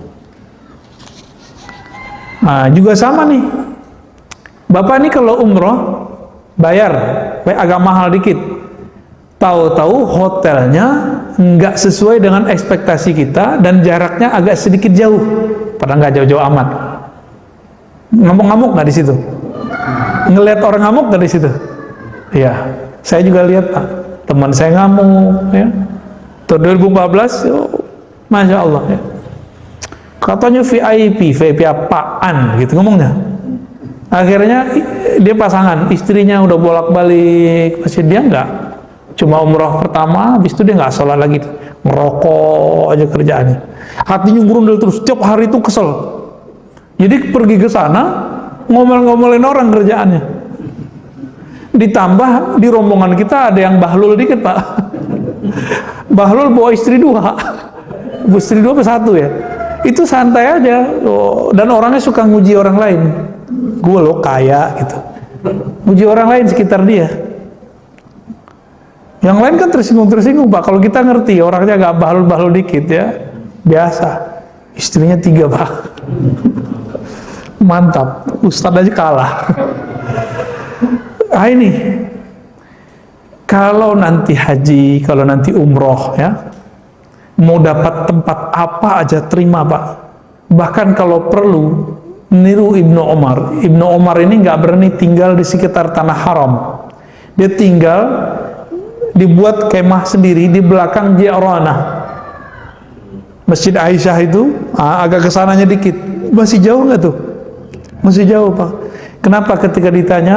Nah, juga sama nih. Bapak nih kalau umroh bayar, agak mahal dikit. Tahu-tahu hotelnya nggak sesuai dengan ekspektasi kita dan jaraknya agak sedikit jauh. Padahal nggak jauh-jauh amat. Ngamuk-ngamuk nggak di situ? Ngelihat orang ngamuk nggak di situ? Iya, saya juga lihat, Pak. Teman saya ngamuk, ya. Tahun 2014, Masya Allah, ya. Katanya VIP apaan gitu ngomongnya. Akhirnya dia pasangan, istrinya udah bolak-balik, masih dia enggak. Cuma umroh pertama, habis itu dia nggak sholat lagi, ngerokok aja kerjaannya. Hatinya berundel terus, setiap hari itu kesel. Jadi pergi ke sana, ngomel-ngomelin orang kerjaannya. Ditambah di rombongan kita ada yang bahlul dikit, Pak. Bahlul bawa istri dua. Istri dua apa satu ya? Itu santai aja. Dan orangnya suka nguji orang lain. Gue lo kaya gitu. Nguji orang lain sekitar dia. Yang lain kan tersinggung-tersinggung, Pak. Kalau kita ngerti orangnya gak bahlul-bahlul dikit, ya biasa. Istrinya 3, Pak. Mantap. Ustadz aja kalah. Nah ini, kalau nanti haji, kalau nanti umroh, ya, mau dapat tempat apa aja terima, Pak. Bahkan kalau perlu niru Ibnu Umar. Ibnu Umar ini nggak berani tinggal di sekitar tanah haram. Dia tinggal dibuat kemah sendiri di belakang Ji'ranah. Masjid Aisyah itu agak kesananya dikit. Masih jauh nggak tuh? Masih jauh, Pak. Kenapa ketika ditanya,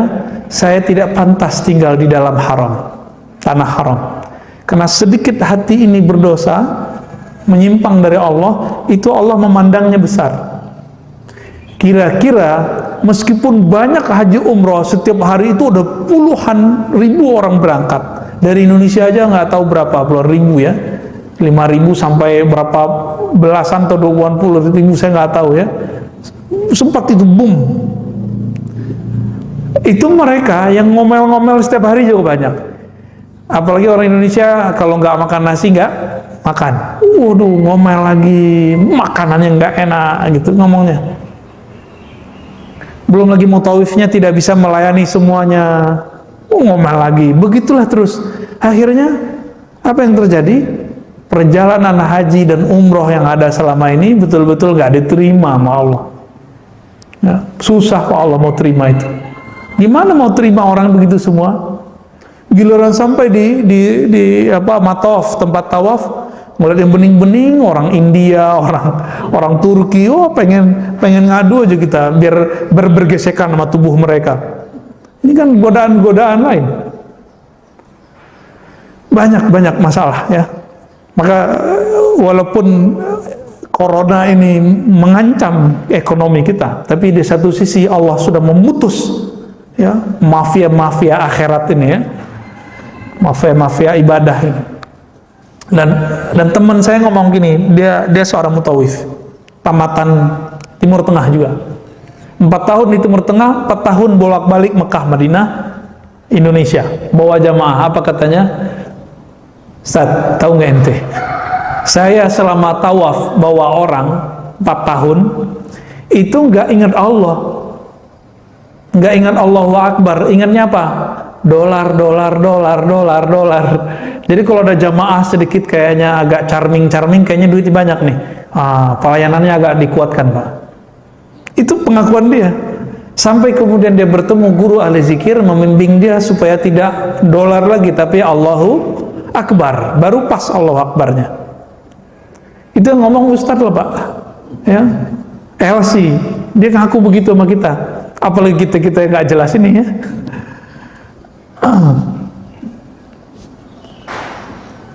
saya tidak pantas tinggal di dalam haram, tanah haram. Karena sedikit hati ini berdosa, menyimpang dari Allah, itu Allah memandangnya besar. Kira-kira meskipun banyak haji umroh, setiap hari itu ada puluhan ribu orang berangkat. Dari Indonesia aja nggak tahu berapa puluhan ribu, ya. 5.000 sampai berapa belasan atau 20 ribu, saya nggak tahu, ya. Sempat itu boom. Itu mereka yang ngomel-ngomel setiap hari juga banyak. Apalagi orang Indonesia kalau nggak makan nasi nggak makan. Waduh, ngomel lagi, makanannya nggak enak gitu ngomongnya. Belum lagi mutawifnya tidak bisa melayani semuanya. Ngomel lagi, begitulah terus. Akhirnya apa yang terjadi? Perjalanan haji dan umroh yang ada selama ini betul-betul nggak diterima sama Allah. Ya, susah kok Allah mau terima itu. Gimana mau terima orang begitu semua? Giliran sampai di apa, mataf, tempat tawaf, ngeliat yang bening-bening, orang India, orang Turki, oh pengen ngadu aja kita biar bergesekan sama tubuh mereka. Ini kan godaan-godaan lain. Banyak masalah ya. Maka walaupun corona ini mengancam ekonomi kita, tapi di satu sisi Allah sudah memutus ya mafia-mafia akhirat ini ya, mafia-mafia ibadah ini. Dan teman saya ngomong gini, dia seorang mutawif, tamatan Timur Tengah juga. 4 tahun di Timur Tengah, 4 tahun bolak-balik Mekah, Madinah, Indonesia, bawa jamaah. Apa katanya? Ustaz, tahu nggak ente? Saya selama tawaf bawa orang 4 tahun itu nggak ingat Allah, nggak ingat Allahu Akbar, ingatnya apa? Dolar. Jadi kalau ada jamaah sedikit kayaknya agak charming, kayaknya duitnya banyak nih. Pelayanannya agak dikuatkan, Pak. Itu pengakuan dia. Sampai kemudian dia bertemu guru ahli zikir membimbing dia supaya tidak dolar lagi, tapi Allahu Akbar. Baru pas Allahu Akbarnya. Itu yang ngomong Ustadz loh, Pak. Ya, LC. Dia ngaku begitu sama kita. Apalagi kita yang nggak jelas ini ya.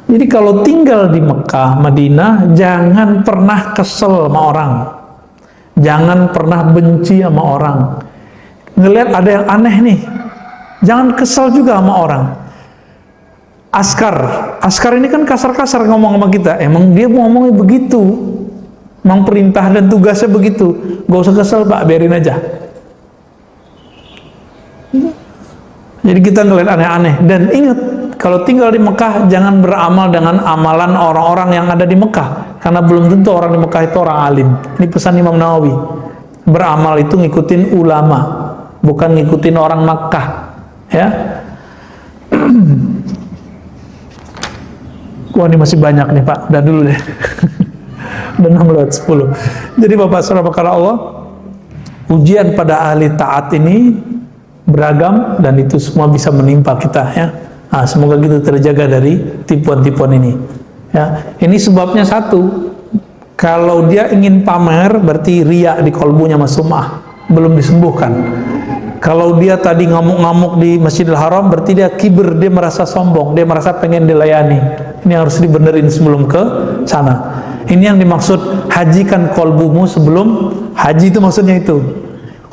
Jadi kalau tinggal di Mekah, Madinah, jangan pernah kesel sama orang, jangan pernah benci sama orang. Ngelihat ada yang aneh nih, jangan kesel juga sama orang. Askar ini kan kasar-kasar ngomong sama kita, emang dia mau ngomongnya begitu, memang perintah dan tugasnya begitu, gak usah kesel Pak, biarin aja. Jadi kita ngeliat aneh-aneh. Dan ingat, kalau tinggal di Mekah jangan beramal dengan amalan orang-orang yang ada di Mekah, karena belum tentu orang di Mekah itu orang alim. Ini pesan Imam Nawawi. Beramal itu ngikutin ulama, bukan ngikutin orang Mekah. Ya. Wah, ini masih banyak nih Pak. Udah dulu deh. Udah 6:10. Jadi Bapak Saudara karena Allah, ujian pada ahli taat ini beragam dan itu semua bisa menimpa kita ya. Nah, semoga kita terjaga dari tipuan-tipuan ini. Ya, ini sebabnya satu. Kalau dia ingin pamer, berarti riya di kolbunya masumah, belum disembuhkan. Kalau dia tadi ngamuk-ngamuk di Masjidil Haram, berarti dia kibir, dia merasa sombong, dia merasa pengen dilayani. Ini harus dibenerin sebelum ke sana. Ini yang dimaksud hajikan kolbumu sebelum haji, itu maksudnya itu.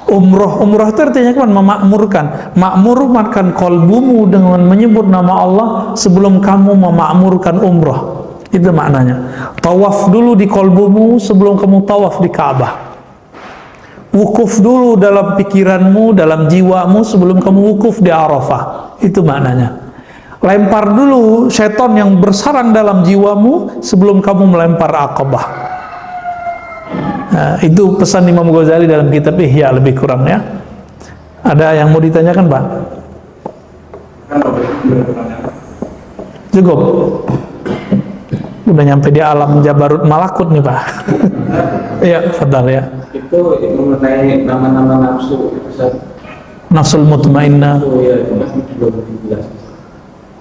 Umroh itu artinya kan memakmurkan kolbumu dengan menyebut nama Allah sebelum kamu memakmurkan umroh. Itu maknanya. Tawaf dulu di kolbumu sebelum kamu tawaf di Ka'bah. Wukuf dulu dalam pikiranmu, dalam jiwamu sebelum kamu wukuf di Arafah. Itu maknanya. Lempar dulu setan yang bersarang dalam jiwamu sebelum kamu melempar Aqabah. Nah, itu pesan Imam Ghazali dalam kitab Ihya, lebih kurang ya. Ada yang mau ditanyakan Pak? Cukup. Udah nyampe di alam Jabarut Malakut nih Pak. Iya, fadal ya. Itu mengenai nama-nama nafsu. Nafsul mutmainnah.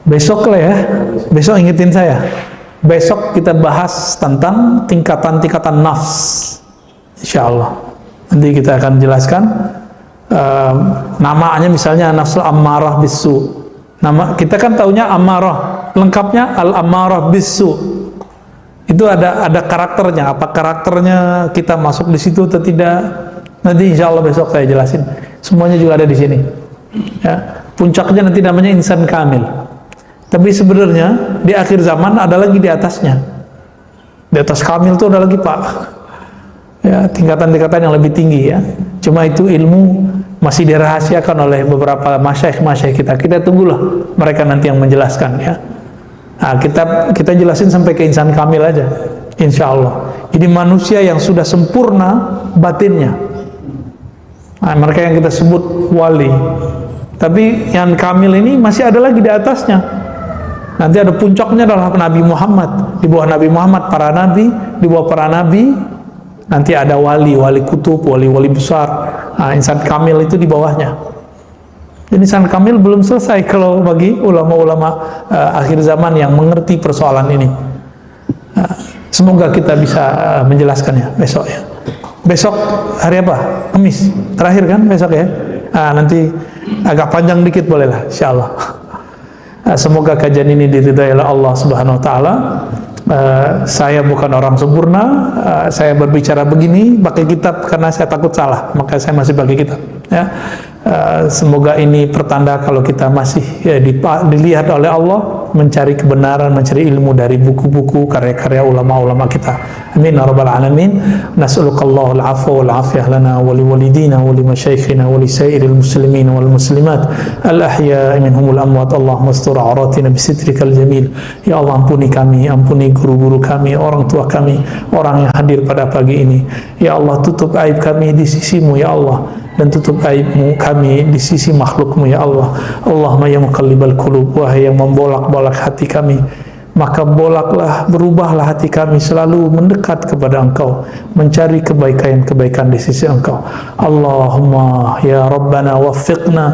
Besok lah ya. Besok ingetin saya. Besok kita bahas tentang tingkatan-tingkatan nafs. Insya Allah. Nanti kita akan jelaskan namanya, misalnya nafsul ammarah bisu. Nama kita kan taunya ammarah, lengkapnya al ammarah bisu. Itu ada karakternya. Apa karakternya, kita masuk di situ atau tidak? Nanti insya Allah besok saya jelasin. Semuanya juga ada di sini. Ya, puncaknya nanti namanya insan kamil. Tapi sebenarnya di akhir zaman ada lagi di atasnya. Di atas kamil itu ada lagi Pak. Ya, tingkatan-tingkatan yang lebih tinggi ya. Cuma itu ilmu masih dirahasiakan oleh beberapa masyaikh kita. Kita tunggulah mereka nanti yang menjelaskan ya. Nah, kita jelasin sampai ke insan kamil aja, insya Allah. Jadi manusia yang sudah sempurna batinnya. Nah, mereka yang kita sebut wali. Tapi yang kamil ini masih ada lagi di atasnya. Nanti ada puncaknya adalah Nabi Muhammad. Di bawah Nabi Muhammad para nabi, di bawah para nabi nanti ada wali kutub, wali besar. Nah, insan kamil itu di bawahnya. Jadi insan kamil belum selesai kalau bagi ulama-ulama akhir zaman yang mengerti persoalan ini. Semoga kita bisa menjelaskannya besok ya. Besok hari apa? Kamis. Terakhir kan besok ya. Nanti agak panjang dikit bolehlah insyaallah. Semoga kajian ini diridhai oleh Allah Subhanahu wa taala. Saya bukan orang sempurna, saya berbicara begini pakai kitab karena saya takut salah, maka saya masih pakai kitab ya. Semoga ini pertanda kalau kita masih dilihat oleh Allah mencari kebenaran, mencari ilmu dari buku-buku karya-karya ulama-ulama kita. Amin ya rabbal alamin. Nas'alukallahu al-'afwa wal 'afiyah lana wa li walidina wa li masyayikhina wa li sairil muslimin wal muslimat al-ahya'i minhum wal amwat. Allahumma astur 'auratina bi sitrikal jamil. Ya Allah, ampuni kami, ampuni guru-guru kami, orang tua kami, orang yang hadir pada pagi ini. Ya Allah, tutup aib kami di sisimu ya Allah, dan tutup aibmu kami di sisi makhlukmu ya Allah. Allahumma ya muqallibal qulub, wahai yang membolak-bolak hati kami, maka bolaklah, berubahlah hati kami selalu mendekat kepada Engkau, mencari kebaikan-kebaikan di sisi Engkau. Allahumma ya Rabbana waffiqna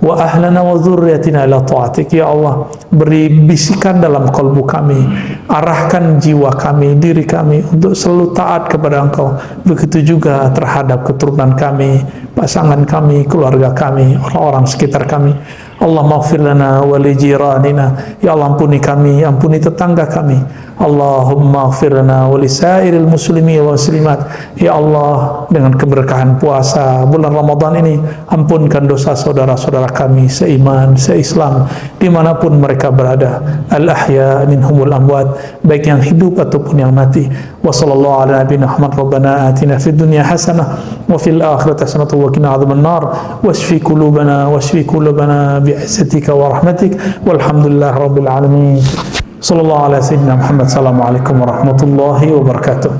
wa ahlana wa dzurriyyatina ila ta'atik. Ya Allah, beri bisikan dalam kalbu kami, arahkan jiwa kami, diri kami untuk selalu taat kepada Engkau. Begitu juga terhadap keturunan kami, pasangan kami, keluarga kami, orang-orang sekitar kami. Allah maghfir lana wa li jiranina. Ya Allah, ampuni kami, ampuni tetangga kami. Allahumma ighfir lana wa li sairil muslimin wa muslimat. Ya Allah, dengan keberkahan puasa bulan Ramadan ini, ampunkan dosa saudara-saudara kami seiman, seislam, dimanapun mereka berada. Al-ahya minhumul amwat, baik yang hidup ataupun yang mati. Wa sallallahu ala nabiyina Muhammad. Rabbana atina fid dunya hasanah wa fil akhirati hasanah wa qina adzaban nar. Washfi qulubana bi'izzatika wa rahmatik. Walhamdulillah rabbil alamin. Sallallahu alaihi wasallam. Muhammad. Assalamualaikum warahmatullahi wabarakatuh.